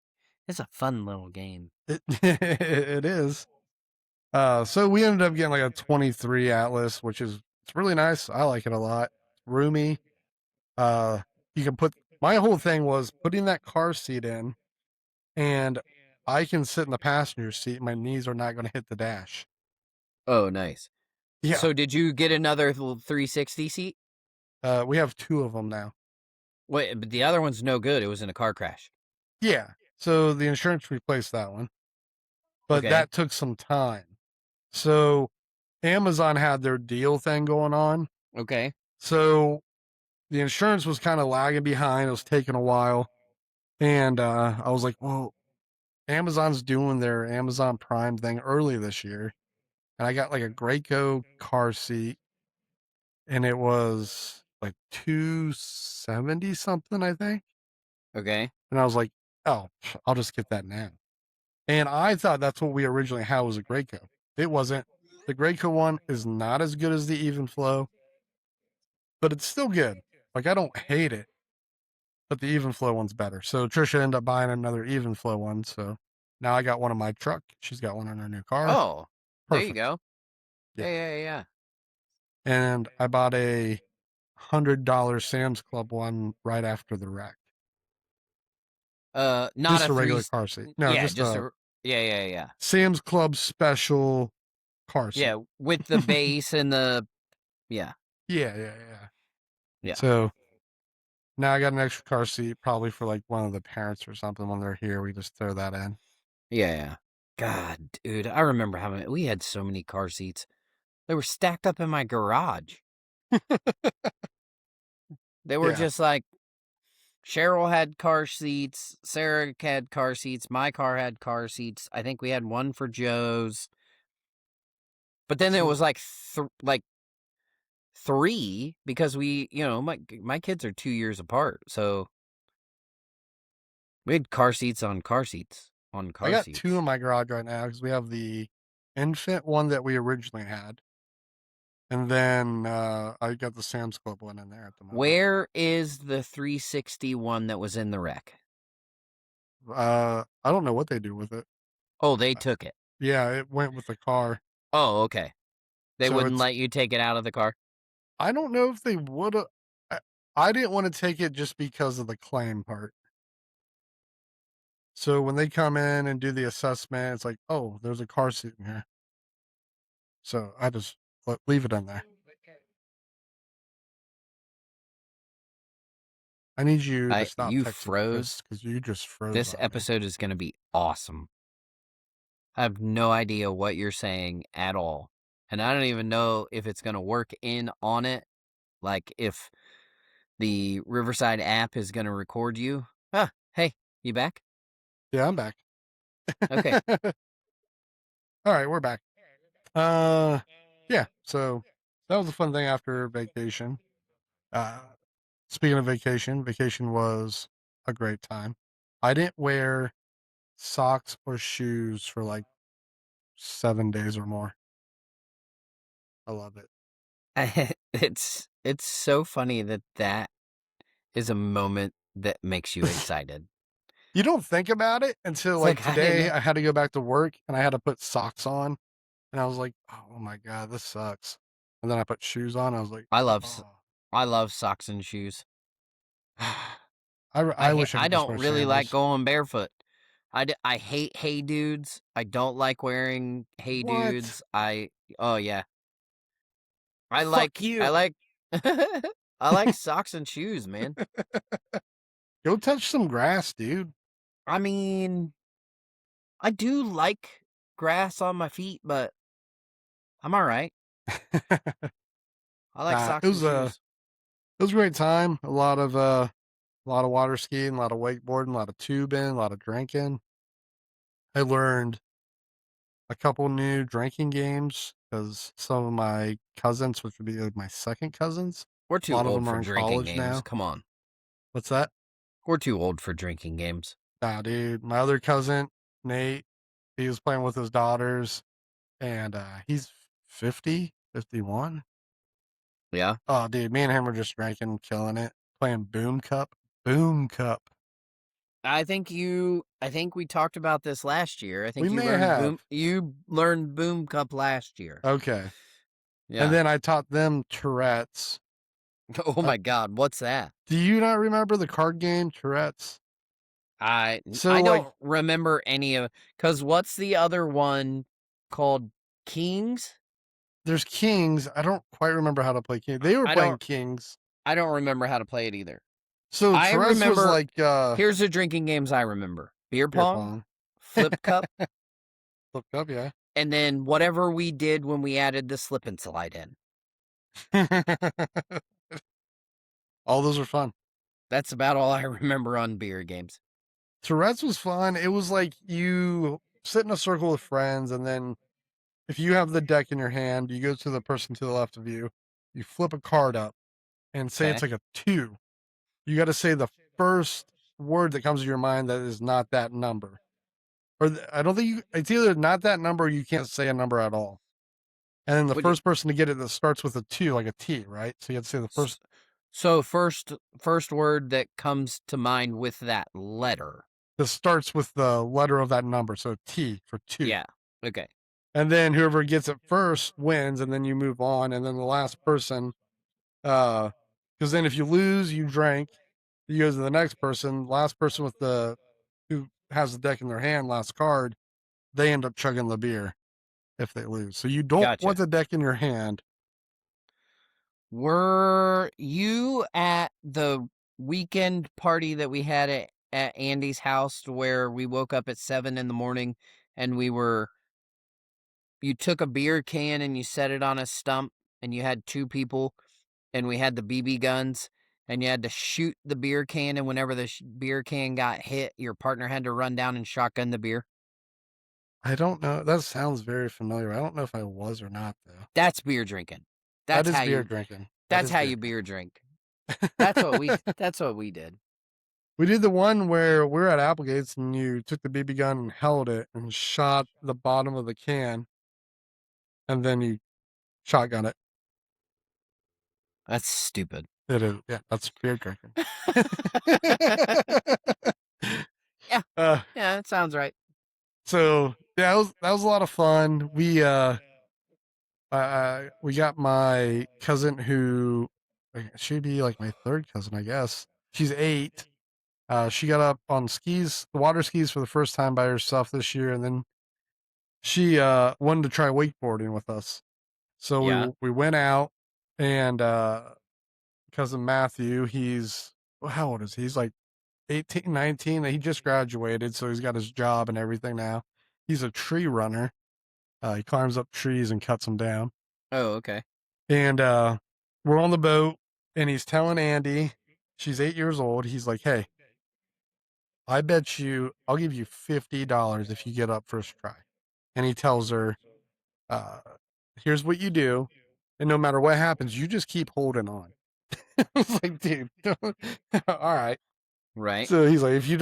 it's a fun little game. It is. So we ended up getting like a 23 Atlas, which is it's really nice. I like it a lot. Roomy. Uh, you can put my whole thing was putting that car seat in, and I can sit in the passenger seat. My knees are not going to hit the dash. Oh, nice. Yeah. So did you get another 360 seat? We have 2 of them now. Wait, but the other one's no good. It was in a car crash. Yeah. So the insurance replaced that one, but Okay. that took some time. So Amazon had their deal thing going on. Okay. So the insurance was kind of lagging behind. It was taking a while. And I was like, well, Amazon's doing their Amazon Prime thing early this year. And I got like a Graco car seat, and it was like 270 something, I think. Okay. And I was like, oh, I'll just get that now. And I thought that's what we originally had was a Graco. It wasn't. The Graco one is not as good as the Even Flow, but it's still good. Like I don't hate it, but the Even Flow one's better. So Trisha ended up buying another Even Flow one. So now I got one in my truck. She's got one in her new car. Oh, there you Perfect. go. Yeah. Yeah. And I bought a $100 Sam's Club one right after the wreck. Not Just a a three. regular car seat. No, Yeah, just just a a. Yeah. Sam's Club special car seat. Yeah, with the base and the. Yeah. Yeah. Yeah. So now I got an extra car seat, probably for like one of the parents or something when they're here. We just throw that in. Yeah. God, dude, I remember having. We had so many car seats. They were stacked up in my garage. They were Yeah. just like Cheryl had car seats, Sarah had car seats, my car had car seats. I think we had one for Joe's. But then there See, was like three because my kids are 2 years apart. So we had car seats on car seats on I car got two seats. in my garage right now because we have the infant one that we originally had. And then I got the Sam's Club one in there at the moment. Where is the 361 that was in the wreck? I don't know what they do with it. Oh, they took it. Yeah, it went with the car. Oh, okay. They So wouldn't it's, let you take it out of the car? I don't know if they would have. I didn't want to take it just because of the claim part. So when they come in and do the assessment, it's like, oh, there's a car seat in here. So I just leave it in there. I need you to stop You texting Chris froze. because you just froze This on me. episode is going to be awesome. I have no idea what you're saying at all. And I don't even know if it's going to work in on it. Like if the Riverside app is going to record you. Ah, hey, you back? Yeah, I'm back. Okay. All right, we're back. Yeah. So that was a fun thing after vacation. Uh, speaking of vacation was a great time. I didn't wear socks or shoes for like 7 days or more. I love it. It's so funny that is a moment that makes you excited. You don't think about it until It's like like I didn't today. know. I had to go back to work and I had to put socks on, and I was like, "Oh my god, this sucks." And then I put shoes on. I was like, "Oh." I love socks and shoes. I wish I I could just don't wear really like sandals. going barefoot. I hate hey dudes. I don't like wearing hey What? dudes. Oh yeah. Fuck I you. like I like socks and shoes, man. Go touch some grass, dude. I mean, I do like grass on my feet, but I'm all right. I like It socks and was a shoes. great time. A lot of water skiing, a lot of wakeboarding, a lot of tubing, a lot of drinking. I learned a couple new drinking games because some of my cousins, which would be like my second cousins, We're a too lot of old them for are in drinking college games. now. Come on. What's that? We're too old for drinking games. Nah, dude. My other cousin, Nate, he was playing with his daughters, and he's 50, 51. Yeah. Oh, dude, me and him were just drinking, killing it, playing Boom Cup. Boom Cup. I think we talked about this last year. I We think may have. you learned Boom Cup last year. Okay. And Yeah. then I taught them Tourette's. Oh my god, what's that? Do you not remember the card game Tourette's? I So like don't remember any of cuz what's the other one called Kings? there's Kings. I don't quite remember how to play King. They were I playing don't Kings. I don't remember how to play it either. So I Tourette's was remember like here's the drinking games I remember. Beer beer pong, pong. flip cup, Looked up, yeah. and then whatever we did when we added the slip and slide in. All those are fun. That's about all I remember on beer games. Tourette's was fun. It was like you sit in a circle with friends, and then if you have the deck in your hand, you go to the person to the left of you, you flip a card up and say it's Okay. like a 2. You got to say the first word that comes to your mind that is not that number. Or I don't think it's either not that number or you can't say a number at all. And then the Would you, first person to get it that starts with a 2, like a T, right? So you have to say the first. so first word that comes to mind with that letter. That starts with the letter of that number. So T for 2. Yeah. Okay. And then whoever gets it first wins, and then you move on. And then the last person, because then if you lose, you drink. You go to the next person. Last person with who has the deck in their hand, last card, they end up chugging the beer if they lose. So you don't want Gotcha. the deck in your hand. Were you at the weekend party that we had at Andy's house where we woke up at 7 in the morning and you took a beer can and you set it on a stump and you had 2 people and we had the BB guns and you had to shoot the beer can, and whenever the beer can got hit, your partner had to run down and shotgun the beer? I don't know. That sounds very familiar. I don't know if I was or not though. That's beer drinking. That That's is how beer you drinking. That that's is how beer you beer drink. drinking. That's what we did. We did the one where we're at Applegate's and you took the BB gun and held it and shot the bottom of the can, and then you shotgun it. That's stupid. It is, yeah, that's beer drinking. Yeah. uh, Yeah, that sounds right. so yeah, that was a lot of fun. We got my cousin who she'd be like my third cousin, I guess. She's 8. She got up on skis, the water skis for the first time by herself this year, and then she wanted to try wakeboarding with us. So Yeah. we went out, and cousin Matthew, how old is he? He's like 18, 19. He just graduated, so he's got his job and everything now. He's a tree runner. He climbs up trees and cuts them down. Oh, okay. And we're on the boat, and he's telling Andy, she's 8 years old. He's like, "Hey, I bet I'll give you $50 if you get up first try." And he tells her, uh, "Here's what you do, and no matter what happens, you just keep holding on." I was like, "Dude, all right." Right. So he's like, if you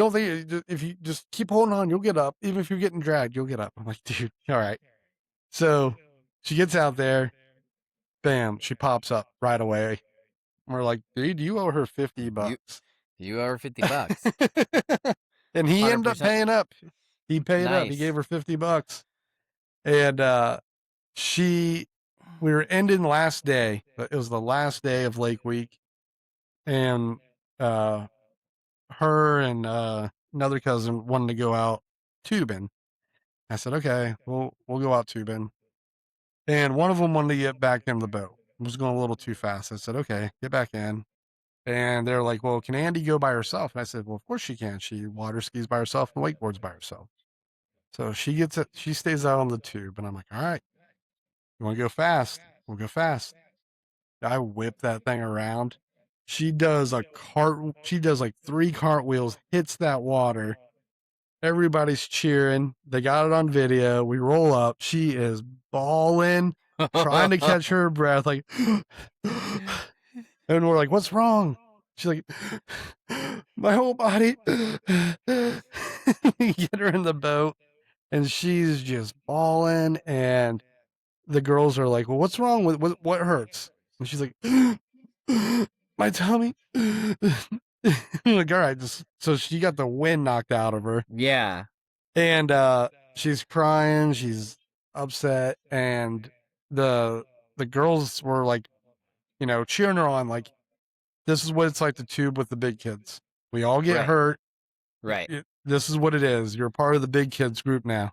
just keep holding on, you'll get up. Even if you're getting dragged, you'll get up. I'm like, dude, all right. So she gets out there, bam, she pops up right away. We're like, dude, you owe her $50. You owe her $50. And he ended up 100%. paying up. He paid up. He Nice. gave her $50. And we were ending last day. It was the last day of Lake Week. And her and another cousin wanted to go out tubing. I said, okay, we'll go out tubing. And one of them wanted to get back in the boat. It was going a little too fast. I said, okay, get back in. And they're like, well, can Andy go by herself? And I said, well, of course she can. She water skis by herself and wakeboards by herself. So she gets it. She stays out on the tube. And I'm like, all right, you want to go fast? We'll go fast. I whip that thing around. She does like 3 cartwheels, hits that water. Everybody's cheering. They got it on video. We roll up. She is bawling, trying to catch her breath, like, and we're like, what's wrong? She's like, my whole body. We get her in the boat, and she's just bawling. And the girls are like, well, what's wrong with what hurts? And she's like, my tummy. Like, all right, so she got the wind knocked out of her. Yeah. And she's crying, she's upset, and the girls were like, cheering her on, like, this is what it's like to tube with the big kids. We all get Right. hurt. Right. This is what it is. You're a part of the big kids group now.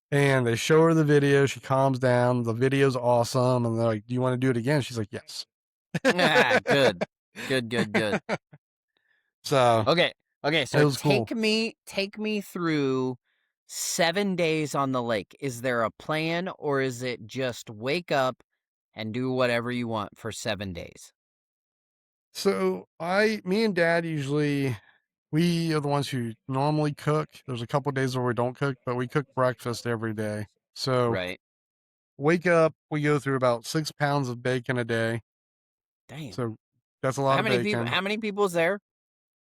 And they show her the video. She calms down. The video's awesome. And they're like, do you want to do it again? She's like, yes. Good. Good. So Okay. it So was cool. take me through 7 days on the lake. Is there a plan, or is it just wake up and do whatever you want for 7 days? So me and Dad usually We are the ones who normally cook. There's a couple days where we don't cook, but we cook breakfast every day. So Right. wake up, we go through about 6 pounds of bacon a day. Damn. So that's a lot of bacon. How many people's there?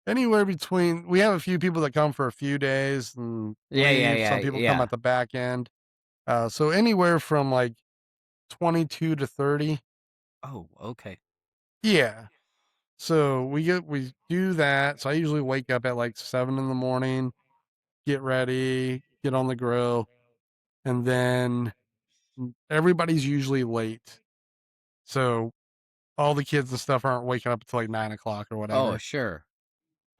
Anywhere between, we have a few people that come for a few days and Yeah, yeah, leave. yeah, Some people come yeah. at the back end. So anywhere from like 22 to 30. Oh, okay. Yeah. So we do that. So I usually wake up at like 7 in the morning, get ready, get on the grill, and then everybody's usually late. So all the kids and stuff aren't waking up until like 9 o'clock or Oh, whatever. sure.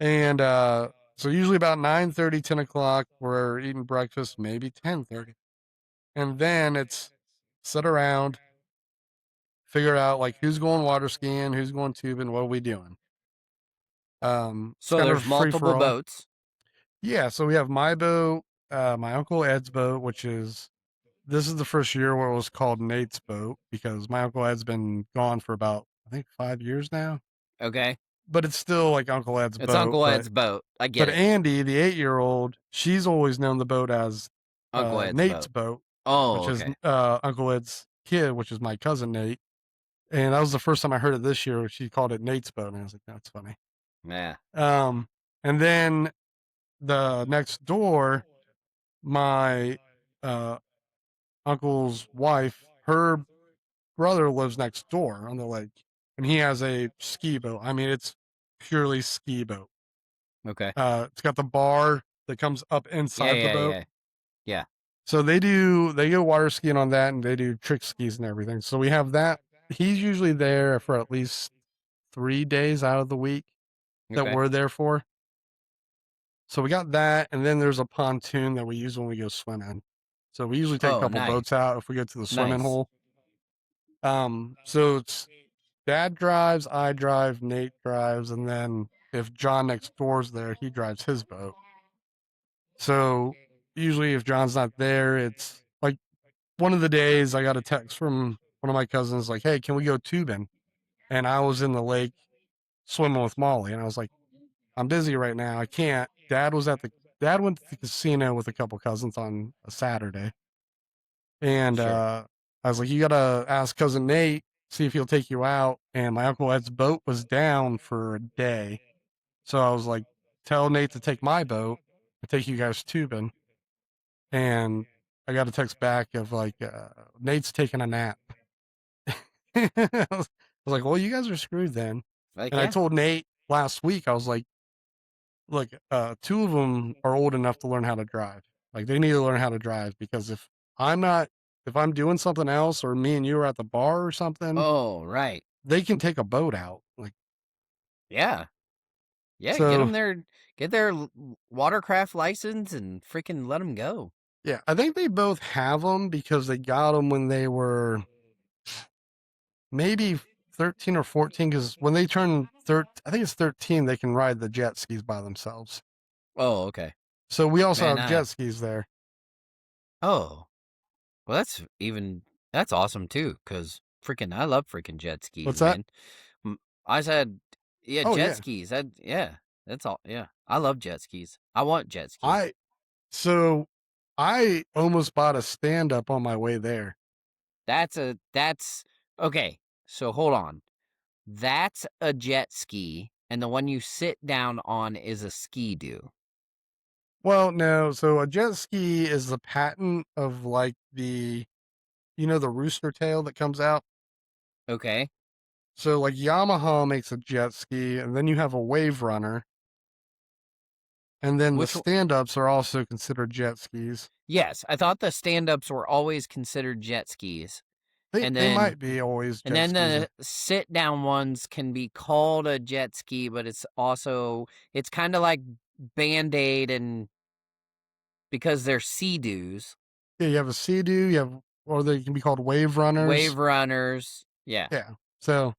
And so usually about 9:30, 10 o'clock, we're eating breakfast, maybe 10:30. And then it's sit around, figure out like who's going water skiing, who's going tubing, what are we doing? It's So kind of there's free for multiple all. boats. Yeah, so we have my boat, my uncle Ed's boat, which is this is the first year where it was called Nate's boat because my uncle Ed's been gone for about I think 5 years now. Okay. But it's still like Uncle Ed's It's boat. Uncle But Ed's boat. I get but it. Andy, the 8-year-old, she's always known the boat as Uncle Ed's Nate's boat. boat, Oh, which is okay. Uncle Ed's kid, which is my cousin Nate. And that was the first time I heard it this year. She called it Nate's boat, and I was like, "That's funny." Yeah. And then the next door, my uh, uncle's wife, her brother lives next door on the lake, and he has a ski boat. I mean, it's purely ski boat. Okay. It's got the bar that comes up Yeah, inside the yeah, boat. yeah. Yeah. So they go water skiing on that, and they do trick skis and everything. So we have that. He's usually there for at least 3 days out of the week that Okay. we're there for. So we got that, and then there's a pontoon that we use when we go swimming. So we usually take a Oh, couple nice. boats out if we go to the swimming Nice. hole. So it's Dad drives, I drive, Nate drives, and then if John next door's there, he drives his boat. So usually if John's not there, it's like one of the days I got a text from one of my cousins like, "Hey, can we go tubing?" And I was in the lake swimming with Molly, and I was like, "I'm busy right now. I can't." Dad went to the casino with a couple cousins on a Saturday. And Sure. I was like, "You gotta ask cousin Nate, see if he'll take you out." And my uncle Ed's boat was down for a day. So I was like, "Tell Nate to take my boat and take you guys tubing." And I got a text back of like, Nate's taking a nap. I was like, "Well, you guys are screwed then." Like, And I yeah. told Nate last week, I was like, "Look, two of them are old enough to learn how to drive. Like they need to learn how to drive because I'm not, if I'm doing something else or me and you are at the bar or something, Oh, right. they can take a boat out." Like, Yeah. Yeah, so get their watercraft license and freaking let them go. yeah, I think they both have them because they got them when they were maybe 13 or 14. Because when they turn I think it's 13, they can ride the jet skis by themselves. Oh, okay. So we also Man, have jet skis there. oh. Well, that's awesome too, because freaking I love freaking jet skis, What's that? man. I said, yeah, Oh jet yeah, skis. Yeah, that's all. Yeah, I love jet skis. I want jet skis. I so I almost bought a stand up on my way there. That's okay. So hold on. That's a jet ski, and the one you sit down on is a ski-doo. Well, no, so a jet ski is the patent of like the rooster tail that comes out. Okay. So like Yamaha makes a jet ski, and then you have a wave runner, and then the Which stand-ups are also considered jet skis. Yes, I thought the stand-ups were always considered jet skis. They And they then might be always and jet then skis. the sit-down ones can be called a jet ski, but it's kind of like Band-Aid and because they're Sea-Doos, Yeah, you have a Sea-Doo, or they can be called wave runners. wave runners. Yeah. Yeah. So,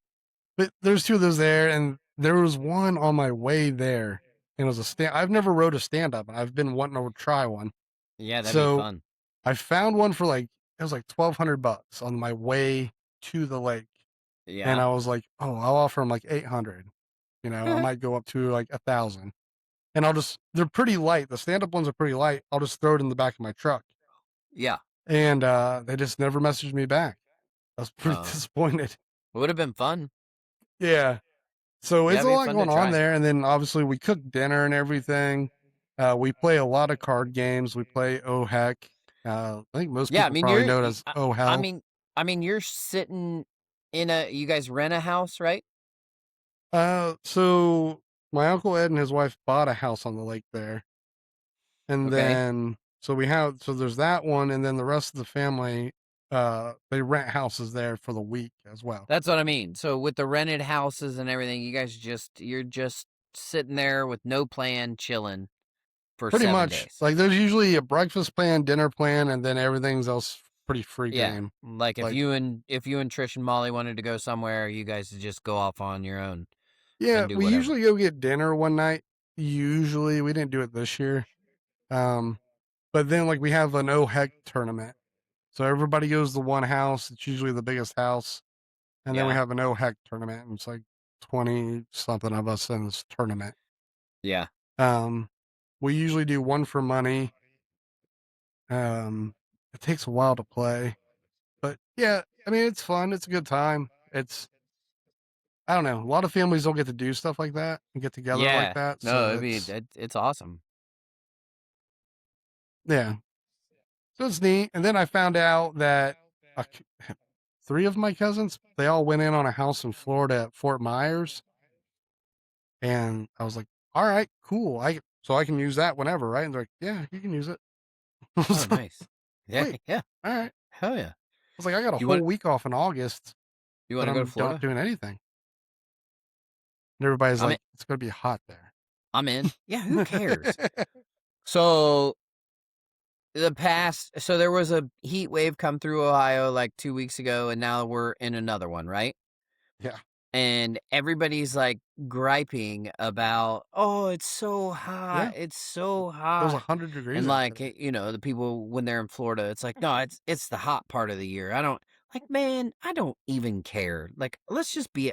but there's two of those there, and there was one on my way there, and it was a stand. I've never rode a stand-up, and I've been wanting to try one. Yeah, that'd be So fun. I found one for like it was like $1,200 on my way to the lake, and Yeah. I was like, "Oh, I'll offer him like 800. I might go up to like 1,000." and they're pretty light. The stand-up ones are pretty light. I'll just throw it in the back of my truck. Yeah. And, they just never messaged me back. I was pretty Uh, disappointed. it would have been fun. Yeah. So Yeah, it's it'd a be lot fun to going on try. there, and then obviously we cook dinner and everything. We play a lot of card games. We play Oh Heck. I think most Yeah, I people mean, probably know it as Oh I Hell. mean, you're sitting in you guys rent a house, right? So my uncle Ed and his wife bought a house on the lake there, and Okay. then so there's that one, and then the rest of the family, they rent houses there for the week as well. That's what I mean. So with the rented houses and everything, you're just sitting there with no plan, chilling for Pretty 7 much, days. like there's usually a breakfast plan, dinner plan, and then everything's else pretty free Yeah. game. Like Like, if you and Trish and Molly wanted to go somewhere, you guys would just go off on your own yeah, and do we whatever. usually go get dinner one night. Usually, we didn't do it this year. Um, but then like we have an O Heck tournament, so everybody goes to one house. It's usually the biggest house, and then we Yeah. have an O Heck tournament, and it's like 20 something of us in this tournament. Yeah. Um, we usually do one for money. It takes a while to play, but yeah, I mean it's fun. It's a good time. It's I don't know. A lot of families don't get to do stuff like that and get together like Yeah. that, No, so it's awesome. yeah. So it's neat. And then I found out that a c 3 of my cousins, they all went in on a house in Florida at Fort Myers, and I was like, "Alright, cool. I can use that whenever, right?" And they're like, "Yeah, you can use it." I Oh, was like, nice. Yeah, "Sweet. yeah. Alright." I Hell yeah. was like, "I got a You want whole week off in August, you but want to go to I'm not Florida? doing anything." And everybody's I'm in. like, "It's gonna be hot there." I'm in. Yeah, who cares? So there was a heat wave come through Ohio like 2 weeks ago, and now we're in another one, right? Yeah. And everybody's like griping about, oh, it's so hot, Yeah. it's so It was hot. 100 degrees And out like, today. the people when they're in Florida, it's like, no, it's the hot part of the year. I don't like, man, I don't even care. Like,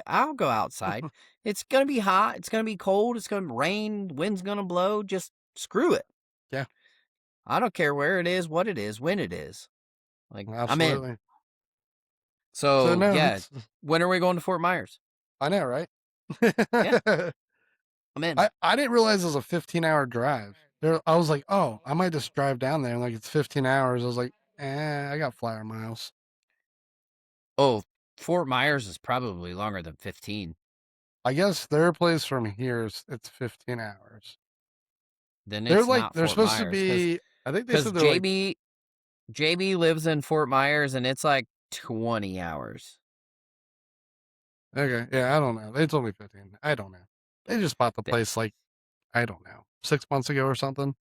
I'll go outside. It's gonna be hot, it's gonna be cold, it's gonna rain, wind's gonna blow. Just screw it. Yeah, I don't care where it is, what it is, when it is. Like, I'm in. absolutely. So, So no, yeah, it's when are we going to Fort Myers? I know, right? Yeah, I'm in. I didn't realize it was a 15-hour drive. I was like, "Oh, I might just drive down there," and, like, it's 15 hours. I was like, I got flyer miles." Oh, Fort Myers is probably longer than 15. I guess their place from here it's 15 hours. Then it's not They're Fort supposed to Myers because be I think they because said they're, like JB lives in Fort Myers and it's like 20 hours. okay, yeah, I don't know. They told me 15. I don't know. They just bought the Th- place, like, I don't know, 6 months ago or something.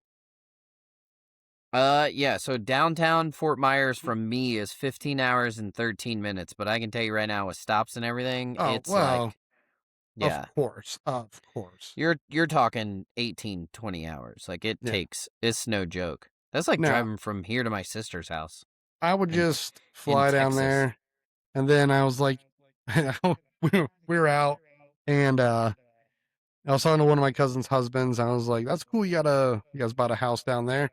Yeah, so downtown Fort Myers from me is 15 hours and 13 minutes, but I can tell you right now with stops and everything, Oh, it's well, like, yeah, of course. you're talking 18, 20 hours. Like Yeah. it's no joke. That's like No, driving from here to my sister's house I would in just in fly down Texas. there, and then I was like we were out, and, I was talking to one of my cousin's husbands, and I was like, "That's cool, you guys bought a house down there?"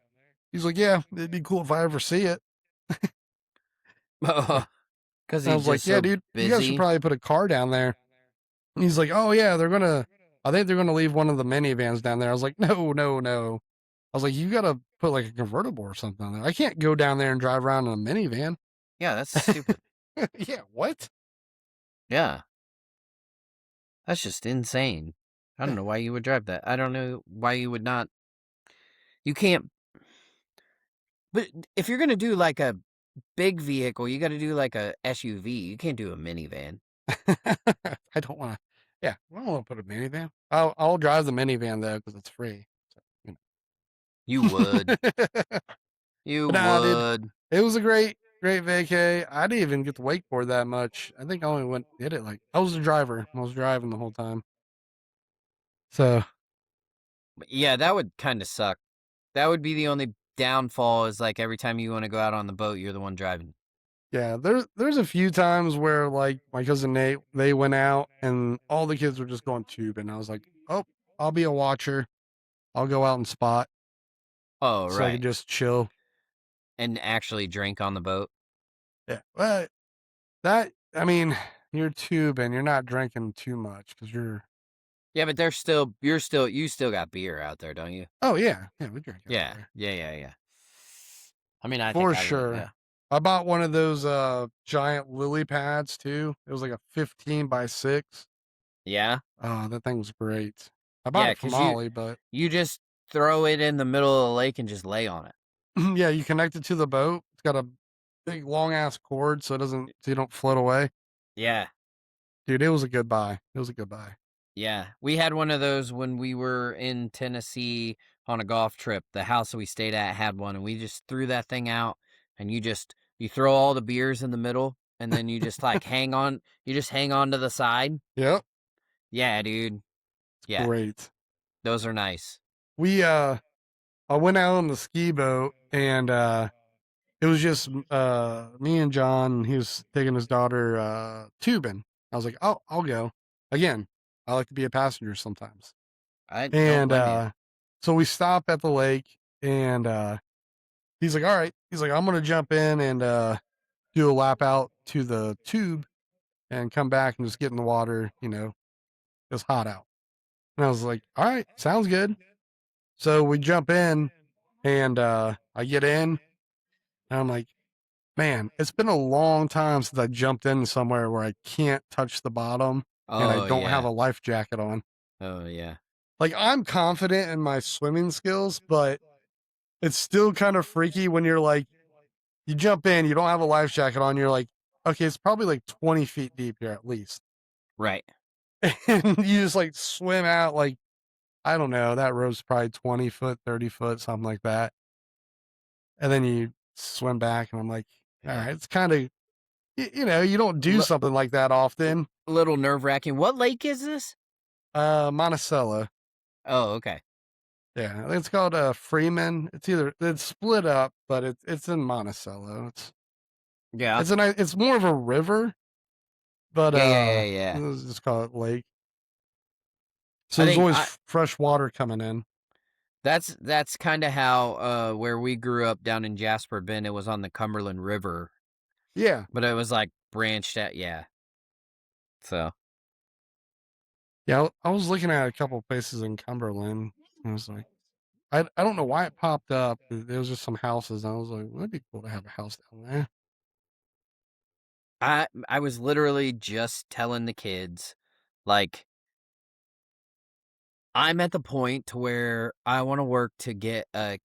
He's like, "Yeah, it'd be cool if I ever see it." Because And I he's was like, just "Yeah, so dude, you guys should busy. probably put a car down there." And he's like, "Oh, yeah, I think they're gonna leave one of the minivans down there." I was like, "No, no, no." I was like, "You gotta put, like, a convertible or something on there. I can't go down there and drive around in a minivan." Yeah, that's stupid. Yeah, what? Yeah, that's just insane. I don't Yeah. know why you would drive that. I don't know why you would not. You can't. But if you're gonna do like a big vehicle, you got to do like a SUV. You can't do a minivan. I don't wanna yeah, I don't wanna put a minivan. I'll drive the minivan though because it's free. So, you You would. know. You But nah, dude, would. it was a great vacay. I didn't even get to wakeboard that much. I think I only did it like I was the driver. I was driving the whole time. So, But yeah, that would kind of suck. That would be the only downfall. Is like every time you want to go out on the boat, you're the one driving. yeah, there's a few times where, like, my cousin Nate, they went out and all the kids were just going tubing. I was like, "Oh, I'll be a watcher." I'll go out and spot Oh, so I can right. just chill. And actually drink on the boat. Yeah. But that, I mean, you're tubing, you're not drinking too much because you're. Yeah, but you still got beer out there, don't you? Oh yeah, yeah, we drink out Yeah. there Yeah, yeah, yeah. I mean, I think for I would, sure. yeah. I bought one of those giant lily pads too. It was like a 15 by 6. Yeah? Oh, that thing was great. I bought Yeah, it from 'cause Ollie, but you just throw it in the middle of the lake and just lay on it. yeah, you connect it to the boat. It's got a big long ass cord, so you don't float away. Yeah. Dude, it was a good buy. It was a good buy. Yeah. We had one of those when we were in Tennessee on a golf trip. The house that we stayed at had one, and we just threw that thing out, and you throw all the beers in the middle, and then you just hang on to the side. Yep, Yeah, dude. Yeah. great. Those are nice. We I went out on the ski boat and it was just me and John. He was taking his daughter tubing. I was like, "Oh, I'll go." Again, I like to be a passenger sometimes. I don't And blame you. so we stop at the lake and he's like, "All right." He's like, "I'm going to jump in and do a lap out to the tube and come back and just get in the water, it's hot out." And I was like, "All right, sounds good." So we jump in and I get in and I'm like, man, it's been a long time since I jumped in somewhere where I can't touch the bottom and I Oh, don't have yeah. a life jacket on. Oh, yeah. Like, I'm confident in my swimming skills, but it's still kind of freaky when you're like, you jump in, you don't have a life jacket on, you're like, okay, it's probably like 20 feet deep here at least. Right. And you just like swim out, like, I don't know, that rope's probably 20 foot, 30 foot, something like that. And then you swim back, and I'm like, all Yeah. right, it's kind of, you don't do L- something like that often. little nerve-wracking. What lake is this? Monticello. Oh, okay. Yeah, I think it's called Freeman. It's split up, but it's in Monticello. Yeah. It's more of a river, but Yeah, yeah, yeah, yeah. let's just call it lake. So I there's think always I fresh water coming in. that's kind of how where we grew up down in Jasper Bend, it was on the Cumberland River, Yeah, but it was like branched out, yeah. So, yeah. I was looking at a couple places in Cumberland. And I was like, I don't know why it popped up. There was just some houses. And I was like, well, it'd be cool to have a house down there. I was literally just telling the kids, like, I'm at the point to where I want to work to get a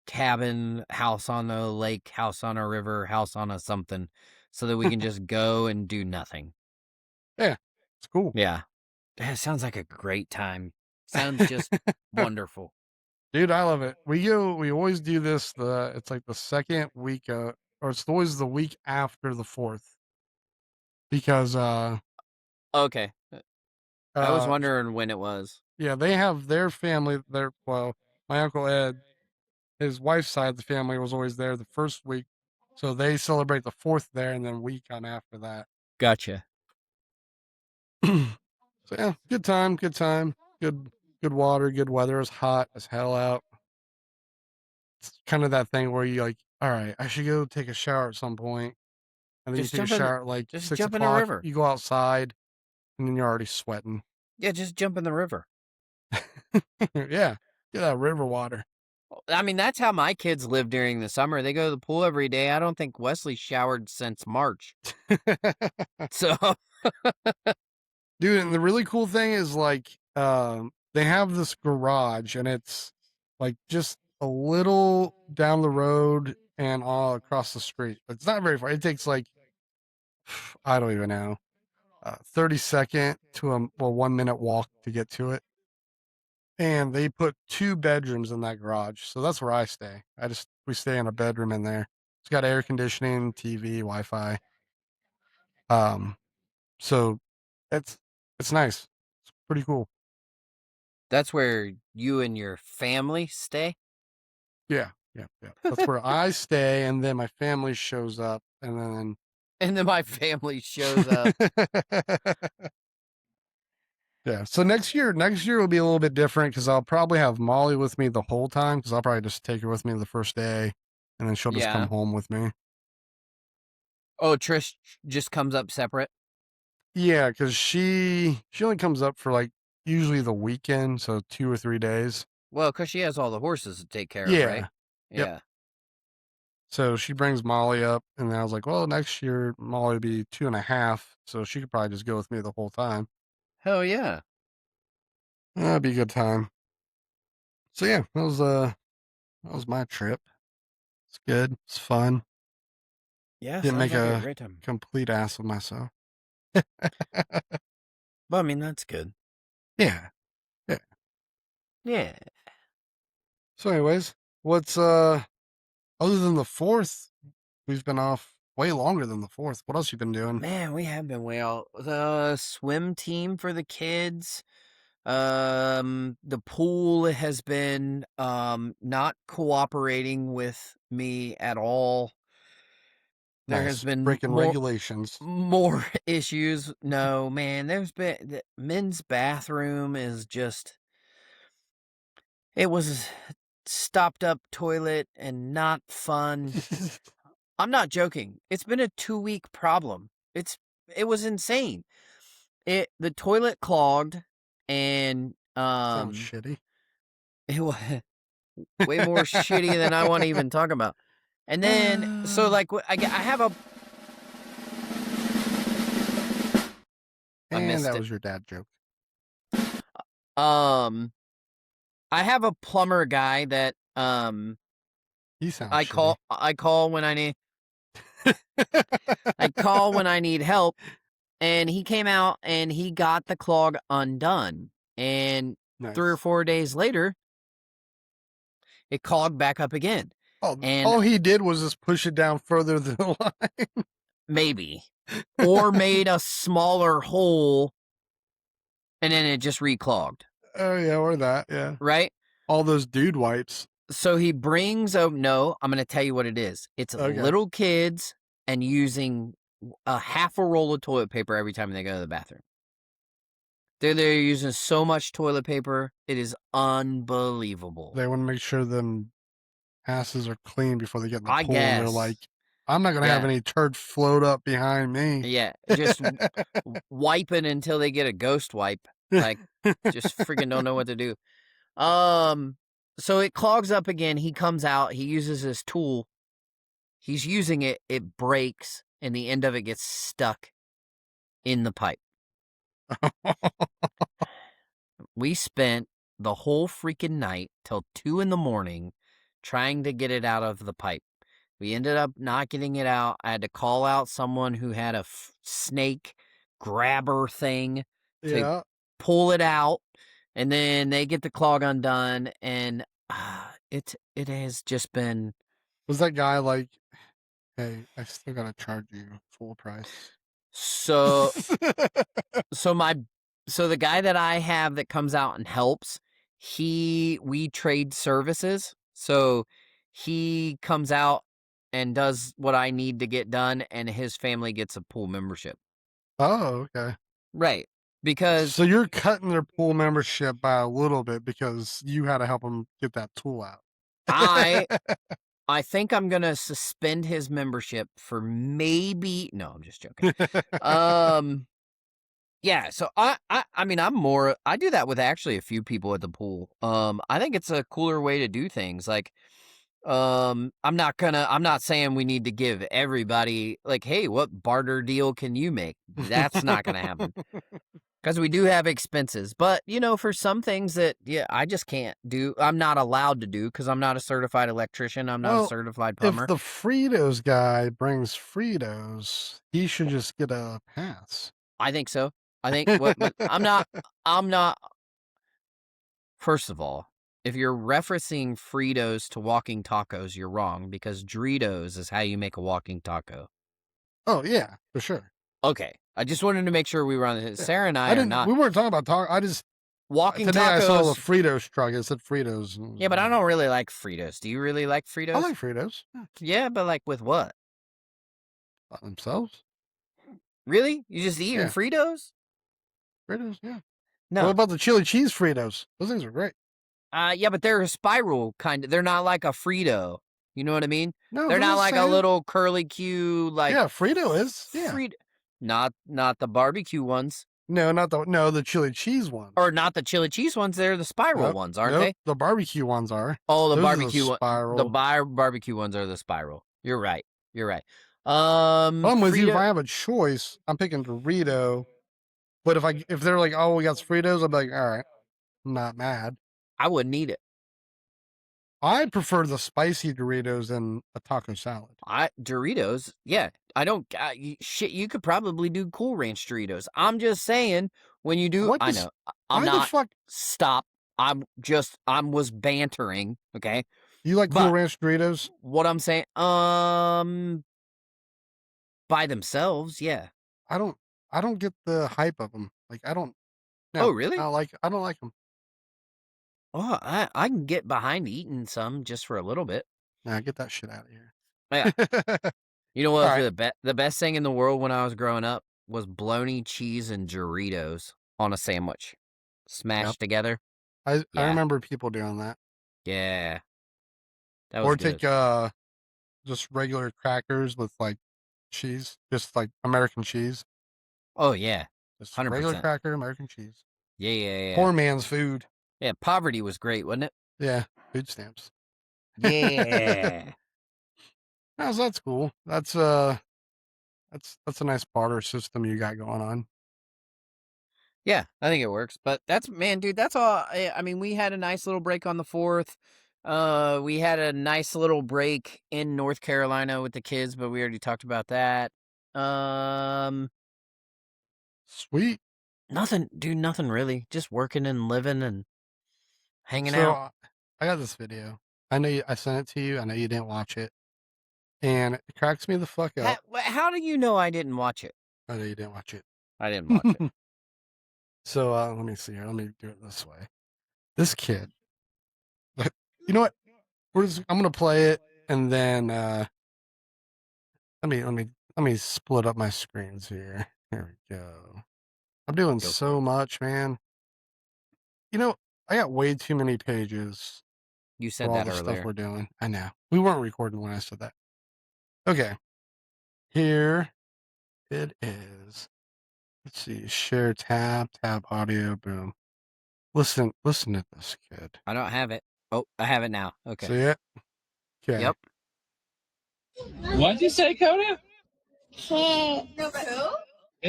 cabin, house on a lake, house on a river, house on a something, so that we can just go and do nothing. Yeah, it's cool. Yeah. That sounds like a great time. Sounds just wonderful. Dude, I love it. We always do this, it's like the second week, or it's always the week after the 4th because, Okay. I was uh, wondering when it was. yeah, they have their family, my Uncle Ed, his wife's side of the family was always there the first week. So they celebrate the 4th there and then week on after that. Gotcha. So yeah, good time, good time. Good water, good weather. It's hot as hell out. It's kind of that thing where you like, all right, I should go take a shower at some point. And then you Just take a jump in the shower at like just six jump in the o'clock. river. You go outside, and then you're already sweating. Yeah, just jump in the river. Yeah, get that river water. I mean, that's how my kids live during the summer. They go to the pool every day. I don't think Wesley showered since March. So, Dude, and the really cool thing is like, they have this garage, and it's like just a little down the road and all across the street. It's not very far. It takes like, I don't even know, 30-second to a 1 minute walk to get to it. And they put 2 bedrooms in that garage, so that's where I stay. We stay in a bedroom in there. It's got air conditioning, TV, Wi-Fi. Um, so it's it's nice. It's pretty cool. that's where you and your family stay? Yeah, yeah, yeah. That's where I stay, and then my family shows up, and And then my family shows up. then Yeah. So next year will be a little bit different because I'll probably have Molly with me the whole time because I'll probably just take her with me the first day, and then she'll just come Yeah. home with me. Oh, Trish just comes up separate. Yeah, because she only comes up for like usually the weekend, so 2 or 3 days. Well, because she has all the horses to take care of, right? Yeah. Yep. Yeah. So she brings Molly up, and then I was like, well, next year Molly will be 2.5, so she could probably just go with me the whole time. Hell yeah. That'd be a good time. So yeah, that was my trip. It's good. It's fun. Yeah, Didn't sounds make like a a great time. complete ass of myself. Well, I mean, that's good. Yeah. Yeah. Yeah. So anyways, what's other than the 4th, we've been off way longer than the 4th. What else you been doing? Man, we have been way out. The swim team for the kids. The pool has been not cooperating with me at all. There has Nice. been Breaking regulations. more issues. No, man, there's been the men's bathroom is just it was stopped up toilet and not fun. I'm not joking. It's been a 2-week problem. It was insane. The toilet clogged and Sounds shitty. it was way more shitty than I want to even talk about. And then so like I have a I And missed that it. was your dad joke. I have a plumber guy that He sounds I call when I need help, and he came out and he got the clog undone. And nice. 3 or 4 days later, it clogged back up again. Oh, And all he did was just push it down further than the line. maybe. Or made a smaller hole and then it just reclogged. Oh yeah, or that, yeah. Right? All those dude wipes. So he brings no, I'm gonna tell you what it is. It's Okay. little kids and using a half a roll of toilet paper every time they go to the bathroom. They're using so much toilet paper, it is unbelievable. They want to make sure them asses are clean before they get in the I pool. And they're guess. like, I'm not gonna have Yeah. any turd float up behind me. Yeah, just wiping until they get a ghost wipe. Like, just freaking don't know what to do. So it clogs up again. He comes out. He uses his tool. He's using it. It breaks, and the end of it gets stuck in the pipe. We spent the whole freaking night till 2 a.m. trying to get it out of the pipe. We ended up not getting it out. I had to call out someone who had a snake grabber thing to Yeah. pull it out, and then they get the clog undone, and it has just been. Was that guy like, hey, I still gotta charge you full price? So the guy that I have that comes out and helps, we trade services. So he comes out and does what I need to get done, and his family gets a pool membership. Oh, okay. Right. Because So you're cutting their pool membership by a little bit because you had to help them get that tool out. I think I'm gonna suspend his membership for maybe. No, I'm just joking. Yeah. So I mean, I do that with actually a few people at the pool. I think it's a cooler way to do things. Like, I'm not saying we need to give everybody like, hey, what barter deal can you make? That's not gonna happen. Because we do have expenses. But, for some things that, I just can't do, I'm not allowed to do because I'm not a certified electrician. I'm not a certified plumber. If the Fritos guy brings Fritos, he should just get a pass. I think so. I think, but I'm not, first of all, if you're referencing Fritos to walking tacos, you're wrong because Doritos is how you make a walking taco. Oh, yeah, for sure. Okay. I just wanted to make sure we were on this. Sarah and I are not. We weren't talking about taco. I just walking today tacos. I saw the Fritos truck. It said Fritos. Yeah, but I don't really like Fritos. Do you really like Fritos? I like Fritos. Yeah, but like with what? By themselves. Really? You just eating Yeah. Fritos? Fritos, yeah. What No. about the chili cheese Fritos? Those things are great. Yeah, but they're a spiral kind of. They're not like a Frito. You know what I mean? No, They're they're not the like a same. little curly Q like Yeah, Frito is. Yeah. Frito. Not the barbecue ones. No, not the chili cheese ones. Or not the chili cheese ones. They're the spiral Nope, ones, aren't nope, they? the barbecue ones are. Oh, the Those are barbecue one. spiral. The barbecue ones are the spiral. You're right. You're right. I'm with you. If Frito. I have a choice, I'm picking Dorito. But if they're like, oh, we got Fritos, I'll be like, all right, I'm not mad. I wouldn't eat it. I prefer the spicy Doritos than a taco salad. Doritos, yeah. I don't. Shit, you could probably do Cool Ranch Doritos. I'm just saying when you do. What I the know. I'm Why not. the fuck? Stop. I was bantering. Okay. You like Cool But Ranch Doritos? what I'm saying, by themselves, yeah. I don't get the hype of them. Like I don't. Oh, No, really? I don't like them. Oh, I can get behind eating some just for a little bit. Nah, get that shit out of here. Yeah. You know what All was right. the best thing in the world when I was growing up was bologna, cheese, and Doritos on a sandwich, smashed Yep. together. I Yeah. remember people doing that. Yeah, that was Or good. take just regular crackers with like cheese, just like American cheese. Oh yeah, Just regular 100%. cracker, American cheese. Yeah. Poor man's food. Yeah, poverty was great, wasn't it? Yeah, food stamps. Yeah. That's cool. That's a nice barter system you got going on. Yeah, I think it works. But dude, that's all. I mean, we had a nice little break on the 4th. We had a nice little break in North Carolina with the kids, but we already talked about that. Sweet. Nothing, dude, nothing really. Just working and living and hanging So out. I got this video. I know I sent it to you. I know you didn't watch it, and it cracks me the fuck up. How do you know I didn't watch it? I know you didn't watch it. I didn't watch it. So let me see here. Let me do it this way. This kid. You know what? I'm gonna play it, and then let me split up my screens here. Here we go. I'm doing Go for so it. much, man. You know, I got way too many pages You for said all that the stuff earlier. we're doing. I know. We weren't recording when I said that. Okay. Here it is. Let's see. Share tab audio, boom. Listen to this kid. I don't have it. Oh, I have it now. Okay. See it? Okay. Yep. What'd you say, Coda? Kid. Number who?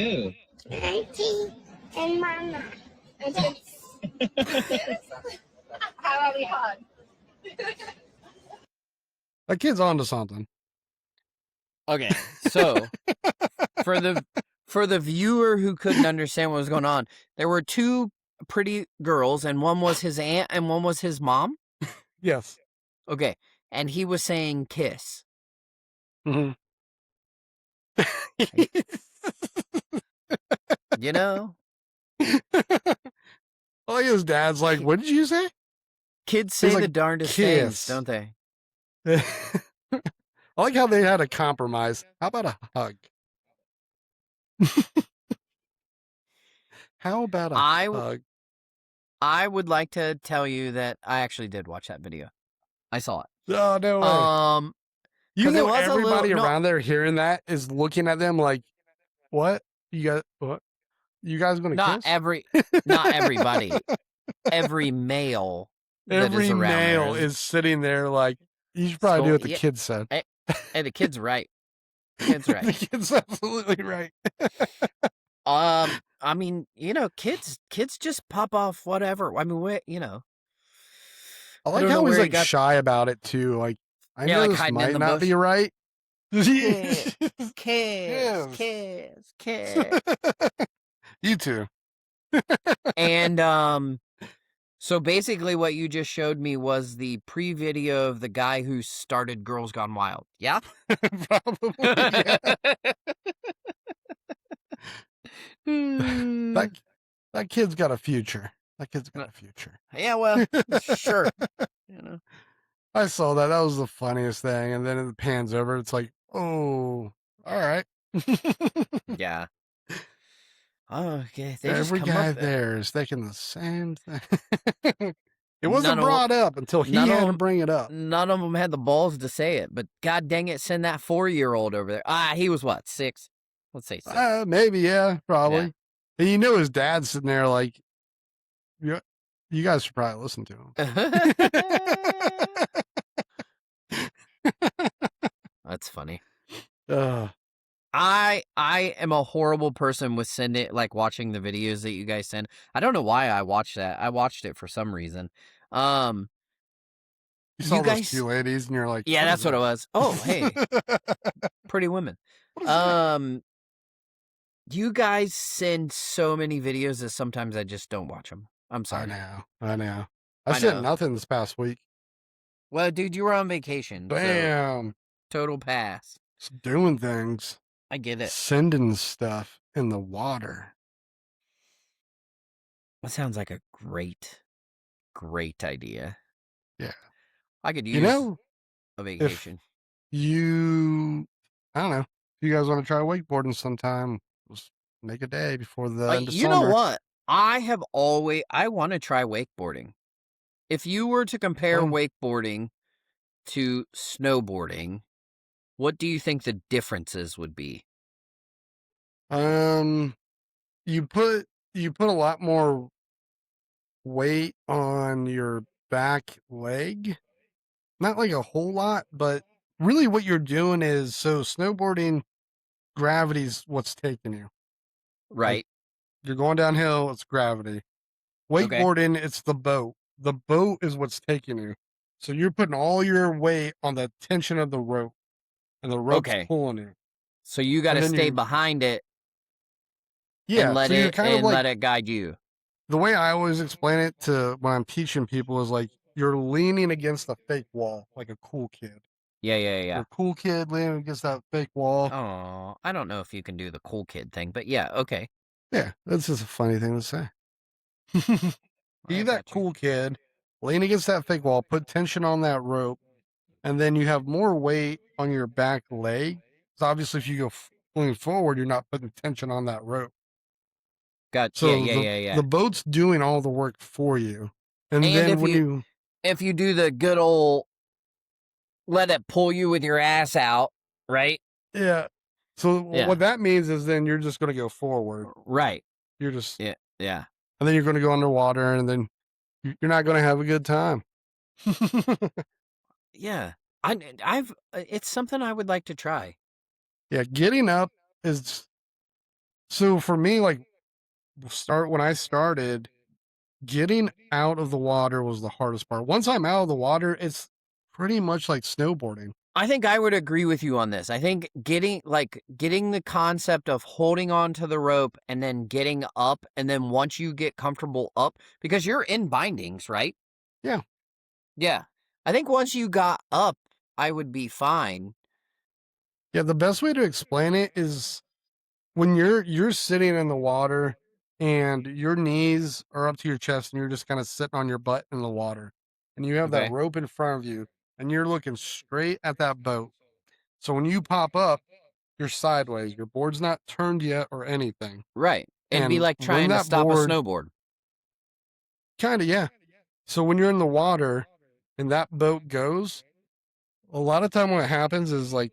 Ew. 19 and Mama. How about we hug? That kid's onto something. Okay. So for the viewer who couldn't understand what was going on, there were two pretty girls, and one was his aunt and one was his mom. Yes. Okay. And he was saying kiss. Mm-hmm. You know? Oh, his dad's like, what did you say? Kids say like, the darndest kiss. things, don't they? I like how they had a compromise. How about a hug? How about a hug? I would like to tell you that I actually did watch that video. I saw it. Oh, no way. You 'cause it know, was a little- everybody no. around there hearing that is looking at them like, what? What? You guys gonna Not kiss? not everybody. Every male. that Every is around male there is sitting there like, you should probably do what the Yeah. kid said. Hey, the kid's right. The kid's right. The kid's absolutely right. I mean, you know, kids just pop off whatever. I mean, you know. I like don't know how he's where he like got- shy about it too. Like, I Yeah, know like this hiding in might the not bush. be right. Kiss. You too. And so basically what you just showed me was the pre-video of the guy who started Girls Gone Wild. Yeah? Probably. Yeah. That kid's got a future. That kid's got a future. Yeah, well, sure. You know. I saw that. That was the funniest thing. And then it pans over. It's like, oh, all right. Yeah. Oh, okay. They just Every come up. guy there is thinking the same thing. It None wasn't of brought up until he none of had to them. bring it up. None of them had the balls to say it. But god dang it, send that 4-year-old over there. He was what, 6? Let's say 6. Maybe, yeah, Yeah. probably. And you know his dad's sitting there like, "Yeah, you guys should probably listen to him." That's funny. Ugh. I am a horrible person with watching the videos that you guys send. I don't know why I watched that. I watched it for some reason. Um, You you saw those guys, 2 ladies and you're like, yeah, "What is that's what it this?" was. Oh, hey, pretty women. What is that? You guys send so many videos that sometimes I just don't watch them. I'm I sorry. know. I I sent know. nothing this past week. Well, dude, you were on vacation, so Damn. total pass. Just doing things. I get it. Sending stuff in the water. That sounds like a great idea. Yeah. I could You use know, a if vacation. I don't know, if you guys want to try wakeboarding sometime, just make a day before the end of You know summer. what? I want to try wakeboarding. If you were to compare Fun. wakeboarding to snowboarding, what do you think the differences would be? You put a lot more weight on your back leg. Not like a whole lot, but really what you're doing is, so snowboarding, gravity's what's taking you. Like, Right. you're going downhill, it's gravity. Okay. Wakeboarding, it's the boat. The boat is what's taking you. So you're putting all your weight on the tension of the rope, and the rope's Okay. pulling you. So you got And to then stay you, behind it and yeah. So you're kind of like, let it guide you. the way I always explain it to when I'm teaching people is like, you're leaning against a fake wall, like a cool kid. Yeah, yeah, You're yeah. a cool kid leaning against that fake wall. Oh, I don't know if you can do the cool kid thing, but yeah, okay. Yeah, that's just a funny thing to say. Be I that got you. cool kid, lean against that fake wall, put tension on that rope, and then you have more weight on your back leg. So obviously, if you go lean forward, you're not putting tension on that rope. Yeah, So yeah, yeah, yeah. the boat's doing all the work for you. And And then when you, if you do the good old let it pull you with your ass out, right? yeah. So Yeah. what that means is then you're just going to go forward. Right. You're just, Yeah. Yeah. and then you're going to go underwater, and then you're not going to have a good time. Yeah. It's something I would like to try. Yeah, getting up is, so for me, like, when I started, getting out of the water was the hardest part. Once I'm out of the water, it's pretty much like snowboarding. I think I would agree with you on this. I think getting the concept of holding on to the rope and then getting up, and then once you get comfortable up, because you're in bindings, right? Yeah. Yeah. I think once you got up, I would be fine. Yeah, the best way to explain it is when you're sitting in the water and your knees are up to your chest and you're just kind of sitting on your butt in the water, and you have that Okay. rope in front of you and you're looking straight at that boat. So when you pop up, you're sideways. Your board's not turned yet or anything. Right. It'd be And like when trying to that stop a board, snowboard. kind of, yeah. So when you're in the water and that boat goes, a lot of time what happens is, like,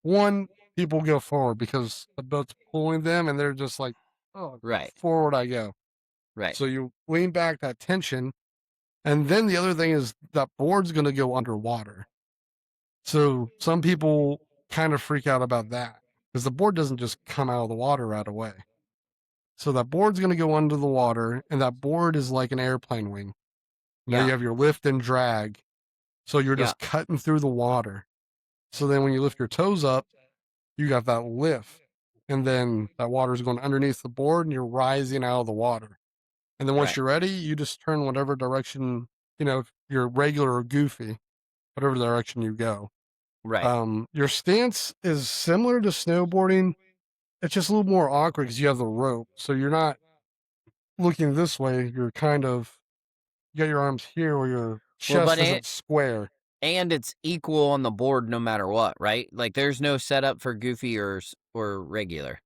one, people go forward because the boat's pulling them and they're just like, oh, Right. forward I go. Right. So you lean back that tension. And then the other thing is that board's going to go underwater. So some people kind of freak out about that because the board doesn't just come out of the water right away. So that board's going to go under the water, and that board is like an airplane wing. You know, Yeah. you have your lift and drag. So you're Yeah. just cutting through the water. So then when you lift your toes up, you got that lift. And then that water is going underneath the board and you're rising out of the water. And then once Right. you're ready, you just turn whatever direction, if you're regular or goofy, whatever direction you go. Right. Your stance is similar to snowboarding. It's just a little more awkward because you have the rope. So you're not looking this way. You're kind of, you got your arms here where your Well, chest isn't square. and it's equal on the board no matter what, right? Like there's no setup for goofy or regular.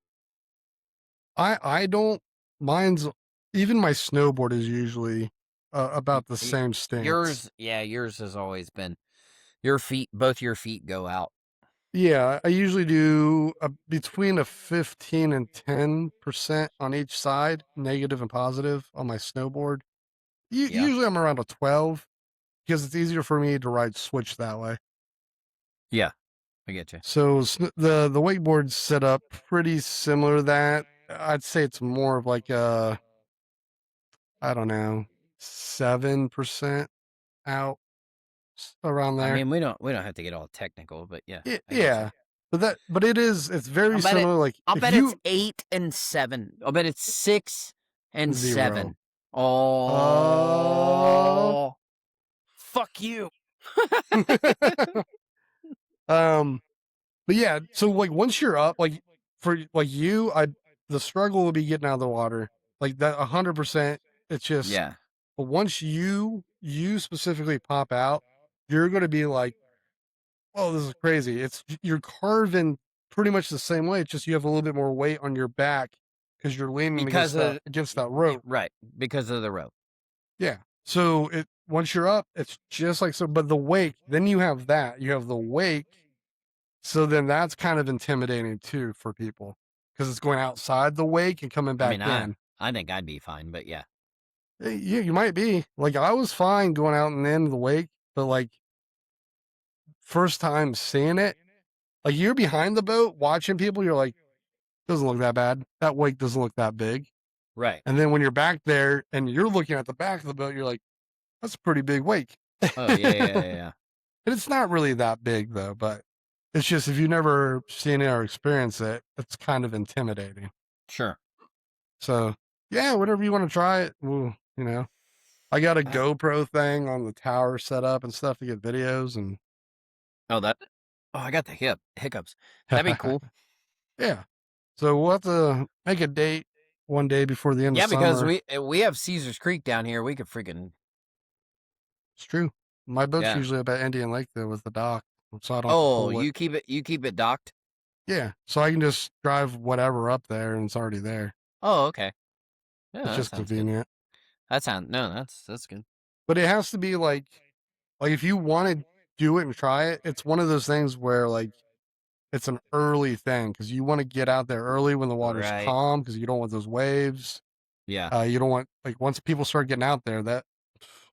I don't mine's even my snowboard is usually, about the same stance. Yours has always been both your feet go out. Yeah, I usually do, between a 15 and 10% on each side, negative and positive on my snowboard. Yeah. Usually I'm around a 12 because it's easier for me to ride switch that way. Yeah. I get you. So the wakeboard's set up pretty similar to that. I'd say it's more of like a, I don't know, 7% out around I there. mean, we don't have to get all technical, but yeah, I get you. Yeah, but it's I'll very bet it. similar. Like I'll if bet it's you 8 and 7. I'll bet it's 6 and 7. 0, uh, Oh, fuck you. um, but yeah, so like once you're up, like for like you, the struggle will be getting out of the water, like that 100%. It's just, Yeah, but once you specifically pop out, you're going to be like, oh, this is crazy. You're carving pretty much the same way. It's just you have a little bit more weight on your back because you're leaning because of against that rope. right because of the rope. Yeah. So once you're up, it's just like so. But the wake, then you have that. You have the wake. So then that's kind of intimidating too for people because it's going outside the wake and coming I back mean, in. I think I'd be fine, but yeah, Yeah, you might be. Like I was fine going out and in the wake, but like first time seeing it, like you're behind the boat watching people, you're like, doesn't look that bad. That wake doesn't look that big. right. And then when you're back there and you're looking at the back of the boat, you're like, that's a pretty big wake. Oh yeah. And it's not really that big though, but it's just if you've never seen it or experienced it, it's kind of intimidating. Sure. So yeah, whatever you want to try it, well, I got a Uh, GoPro thing on the tower set up and stuff to get videos and Oh, that. Oh, I got the hiccups. That'd be cool. yeah. So we'll have to make a date one day before the end of Yeah, because summer. we have Caesar's Creek down here. We could freaking It's true. My boat's yeah. usually up at Indian Lake though with the dock, so I don't have to Oh, pull it. you keep it docked. Yeah, so I can just drive whatever up there and it's already there. Oh, okay. Yeah, It's that just sounds good. convenient. No, that's good. But it has to be like if you want to do it and try it, it's one of those things where like it's an early thing because you want to get out there early when the water's Right. calm because you don't want those waves. Yeah, You don't want like once people start getting out there that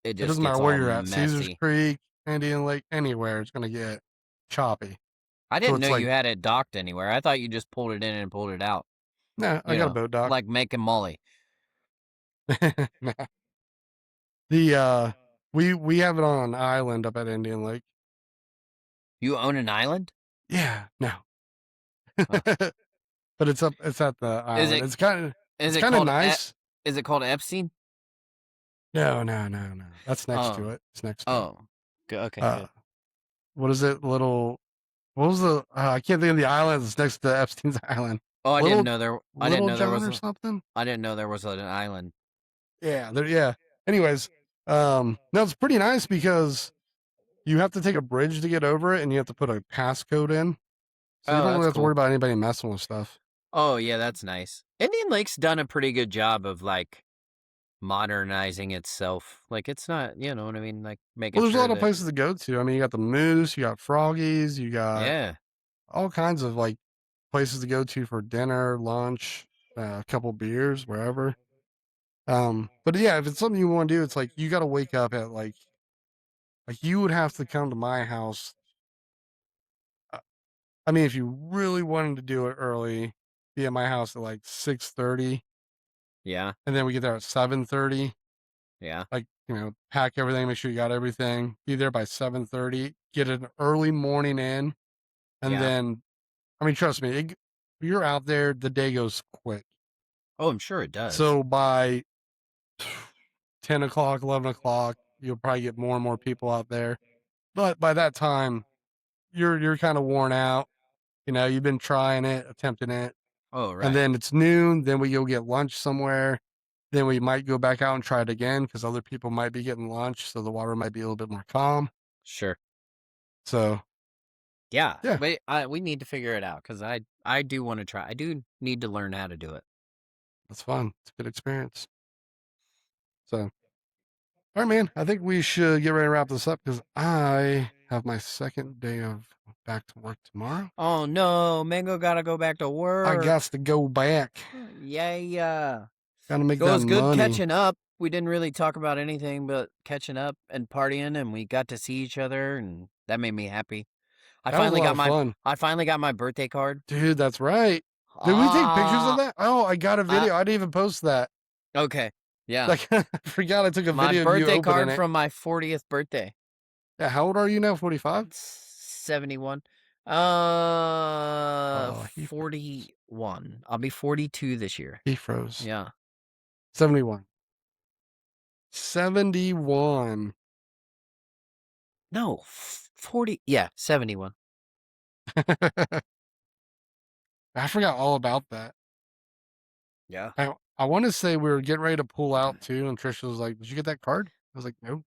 it it just doesn't gets matter where all you're at, Caesar's messy. Creek, Indian Lake, anywhere, it's gonna get choppy. I So didn't know it's like, you had it docked anywhere. I thought you just pulled it in and pulled it out. nah, I You got a know, boat dock. like making Molly. Nah. The we have it on an island up at Indian Lake. You own an island? Yeah, no. Huh. But it's at the Is island. it It's kind of is it's it kind of called nice. is it called Epstein? No, no, no, no. That's next to Oh, it. It's next to it. oh, good. Okay, Uh, good. what is it? What was the? I can't think of the island that's next to Epstein's Island. Oh, Little I didn't know there John was or something. I didn't know there was an island. Yeah, yeah. Anyways, no, it's pretty nice because you have to take a bridge to get over it, and you have to put a passcode in, so you Oh, don't really that's have to worry cool. about anybody messing with stuff. Oh, yeah, that's nice. Indian Lake's done a pretty good job of like modernizing itself. Like it's not, you know what I mean? Like Well, making there's a sure lot of that places to go to. I mean, you got the Moose, you got Froggies, you got yeah. all kinds of like places to go to for dinner, lunch, a couple beers, wherever. But yeah, if it's something you want to do, it's like you got to wake up at like you would have to come to my house. uh, I mean, if you really wanted to do it early, be at my house at like 6:30, Yeah. and then we get there at 7:30. Yeah. Like pack everything, make sure you got everything. Be there by 7:30. Get an early morning in, and Yeah. then I mean, trust me, you're out there, the day goes quick. Oh, I'm sure it does. So by 10 o'clock, 11 o'clock, you'll probably get more and more people out there. But by that time, you're kind of worn out. You've been trying it, attempting it, Oh, and right. then it's noon. Then we go get lunch somewhere. Then we might go back out and try it again because other people might be getting lunch, so the water might be a little bit more calm. Sure. So Yeah. yeah, We need to figure it out because I do want to try. I do need to learn how to do it. That's fun. It's a good experience. So, all right, man. I think we should get ready to wrap this up because I have my second day of back to work tomorrow. Oh no, Mango gotta go back to work. I got to go back. Yeah. Gotta make So it that was good money. catching up. We didn't really talk about anything but catching up and partying, and we got to see each other, and that made me happy. That was a lot of fun. I finally got my birthday card. Dude, that's right. Did we take pictures of Ah, that? Oh, I got a video. I didn't even post that. okay. Yeah. Like, I forgot I took a My video of you birthday opening card it. from my 40th birthday. Yeah, how old are you now? 45? 71. He 41. I'll be 42 this year. He froze. Yeah. 71. 71. No, 40. Yeah, 71. I forgot all about that. Yeah. I want to say we were getting ready to pull out too, and Trisha was like, "Did you get that card?" I was like, "No."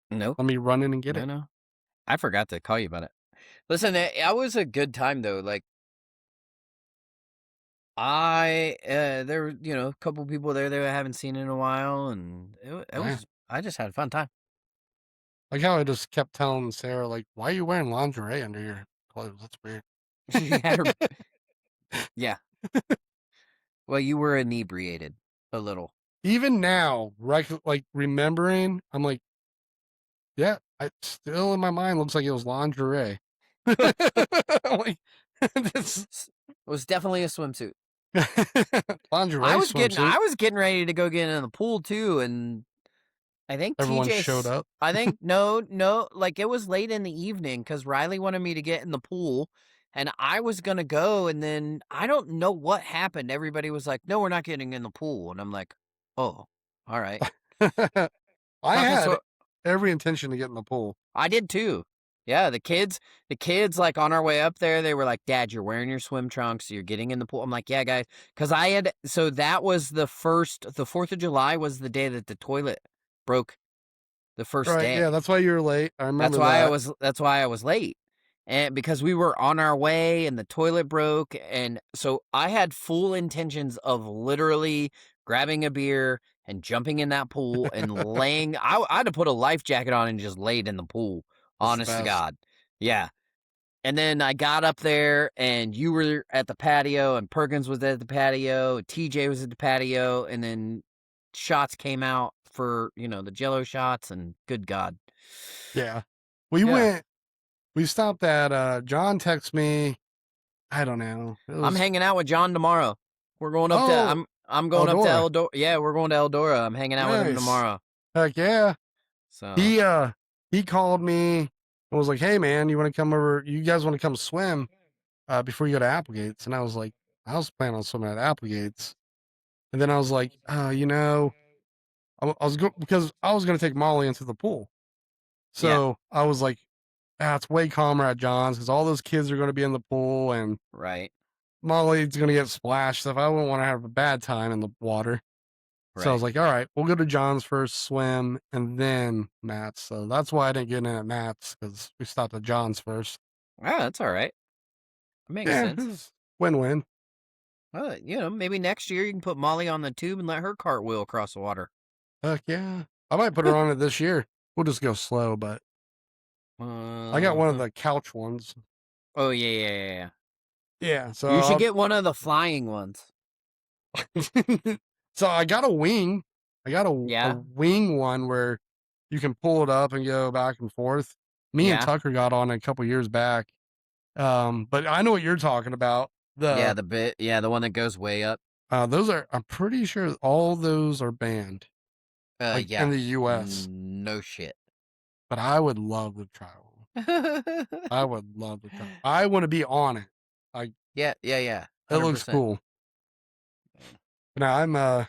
No. Let me run in and get it. No. I forgot to call you about it. Listen, it was a good time though. Like there were, a couple people there that I haven't seen in a while, and it was. I just had a fun time. Like how I just kept telling Sarah, like, "Why are you wearing lingerie under your clothes? That's weird." Yeah. Well, you were inebriated a little. Even now, like remembering, I'm like, yeah, I still in my mind looks like it was lingerie. Like, It was definitely a swimsuit. lingerie I was swimsuit. getting ready to go get in the pool too, and I think Everyone TJ showed up. I think no, like it was late in the evening because Riley wanted me to get in the pool, and I was gonna go, and then I don't know what happened. Everybody was like, "No, we're not getting in the pool," and I'm like, "Oh, all right." I Talking had so every intention to get in the pool. I did too. Yeah, the kids, like on our way up there, they were like, "Dad, you're wearing your swim trunks. You're getting in the pool." I'm like, "Yeah, guys," because so that was the 4th of July was the day that the toilet broke. The first Right, day. yeah, that's why you were late. I remember That's why I was late. And because we were on our way and the toilet broke, and so I had full intentions of literally grabbing a beer and jumping in that pool and laying I had to put a life jacket on and just laid in the pool. That's the Honest to best. God. Yeah. And then I got up there and you were at the patio and Perkins was at the patio, TJ was at the patio, and then shots came out for, the Jello shots, and good God. Yeah. We stopped at John texted me, I don't know. I'm hanging out with John tomorrow. We're going up to I'm going up to Eldora. Yeah, we're going to Eldora. I'm hanging out with him tomorrow. Heck yeah. So he called me and was like, "Hey man, you want to come over? You guys want to come swim before you go to Applegates?" And I was like, I was planning on swimming at Applegates. And then I was like, because I was going to take Molly into the pool. So I was like, it's way calmer at John's because all those kids are going to be in the pool and right. Molly's going to get splashed. So if I wouldn't want to have a bad time in the water. Right. So I was like, all right, we'll go to John's first, swim, and then Matt's. So that's why I didn't get in at Matt's because we stopped at John's first. Oh, that's all right. Makes sense. Win-win. Well, maybe next year you can put Molly on the tube and let her cartwheel across the water. Heck yeah. I might put her on it this year. We'll just go slow, but I got one of the couch ones. Oh, yeah. Yeah, so you should get one of the flying ones. So I got a wing. I got a wing one where you can pull it up and go back and forth. Me and Tucker got on a couple years back. But I know what you're talking about. The one that goes way up. I'm pretty sure all those are banned. In the US. No shit. But I would love to try one. I would love to try. I want to be on it. Yeah. 100%. It looks cool. Now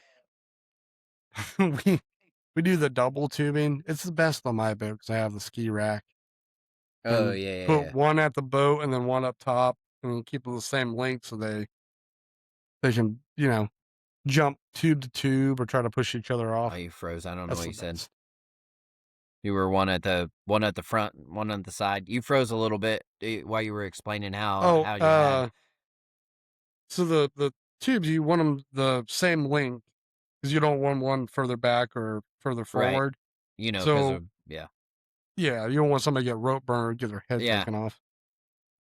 we do the double tubing. It's the best on my boat because I have the ski rack. Oh yeah. Put one at the boat and then one up top, and keep them the same length so they can jump tube to tube or try to push each other off. Oh, you froze. I don't know what you said. You were one at the front, one on the side. You froze a little bit while you were explaining how you had. So the tubes, you want them the same length because you don't want one further back or further Right. forward. You know, because So of yeah. yeah, you don't want somebody to get rope burn or get their head Yeah. taken off.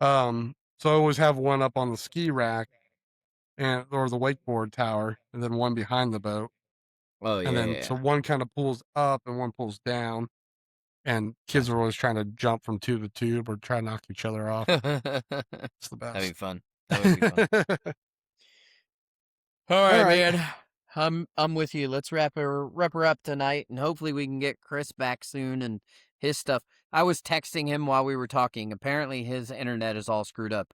So I always have one up on the ski rack or the wakeboard tower, and then one behind the boat. Oh And yeah, then so one kind of pulls up and one pulls down. And kids are always trying to jump from tube to tube or try to knock each other off. yeah. It's the That'd be best. fun. That would be fun. All All right, right. man. I'm with you. Let's wrap her up tonight, and hopefully we can get Chris back soon and his stuff. I was texting him while we were talking. Apparently, his internet is all screwed up.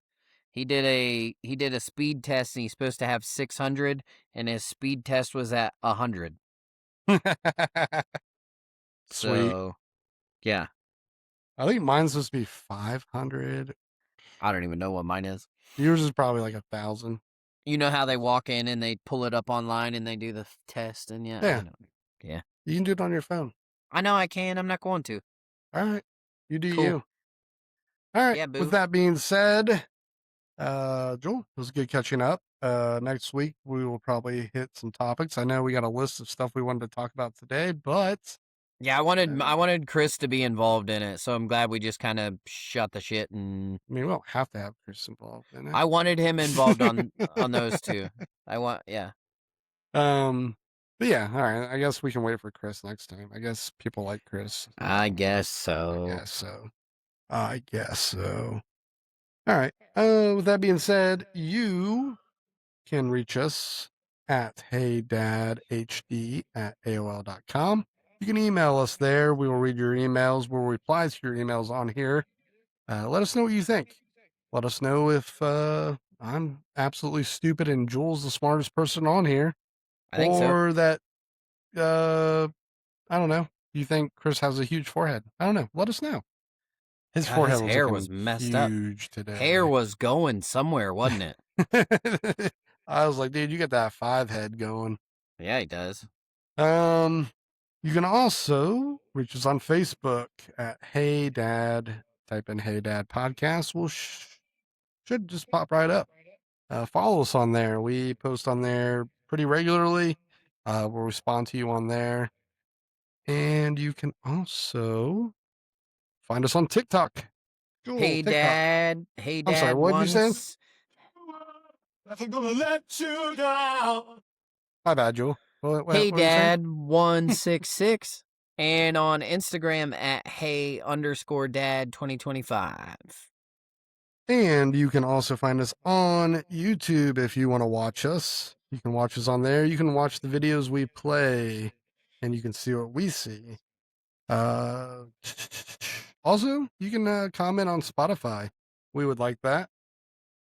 He did a speed test, and he's supposed to have 600, and his speed test was at 100. Sweet. So, yeah, I think mine's supposed to be 500. I don't even know what mine is. Yours is probably like 1,000. You know how they walk in and they pull it up online and they do the test, and Yeah. I know. Yeah, You can do it on your phone. I know I can. I'm not going to. All right. You do Cool. you. All right. Yeah, boo. With that being said, Joel, it was good catching up. Next week we will probably hit some topics. I know we got a list of stuff we wanted to talk about today, but Yeah, I wanted Chris to be involved in it, so I'm glad we just kind of shut the shit and I mean, we don't have to have Chris involved in it. I wanted him involved on those two. Yeah. But yeah, all right. I guess we can wait for Chris next time. I guess people like Chris. I guess I so. guess so. All right. With that being said, you can reach us at heydadhd@aol.com. You can email us there. We will read your emails. We'll reply to your emails on here. Let us know what you think. Let us know if I'm absolutely stupid and Jules the smartest person on here, I think so. or that I don't know. You think Chris has a huge forehead? I don't know. Let us know. His God, forehead his hair looking was messed up. huge today. Hair was going somewhere, wasn't it? I was like, dude, you got that 5 head going. Yeah, he does. You can also reach us on Facebook at Hey Dad. Type in Hey Dad Podcast. We'll should just pop right up. Follow us on there. We post on there pretty regularly. We'll respond to you on there. And you can also find us on TikTok. Cool, Hey TikTok. Dad. Hey Dad. I'm sorry, what did you say? I'm gonna let you down. My bad, Joel. What Hey did you say? Dad 166. And on Instagram at hey_dad 2025. And you can also find us on YouTube if you want to watch us. You can watch us on there. You can watch the videos we play, and you can see what we see. Also, you can comment on Spotify. We would like that.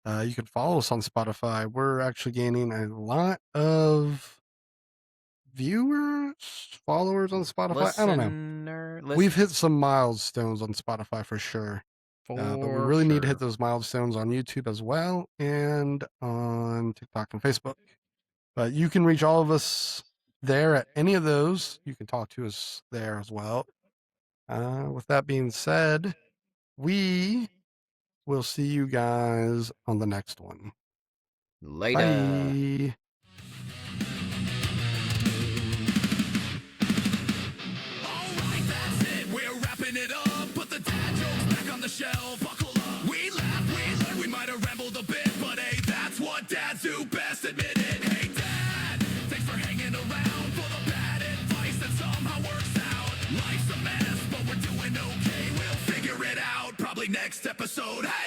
You can follow us on Spotify. We're actually gaining a lot of viewers, followers on Spotify. I don't know. We've hit some milestones on Spotify for sure. But we really need to hit those milestones on YouTube as well and on TikTok and Facebook. But you can reach all of us there at any of those. You can talk to us there as well. With that being said, we will see you guys on the next one. Later. Bye. Alright, that's it. We're wrapping it up. Put the dad jokes back on the shelf. Buckle up. We laughed, we learned, we might have rambled a bit, but hey, that's what dads do best. Admit it. Hey, Dad, thanks for hanging around for the bad advice that somehow works out. Life's a mess, but we're doing okay. We'll figure it out. Probably next episode. Hey!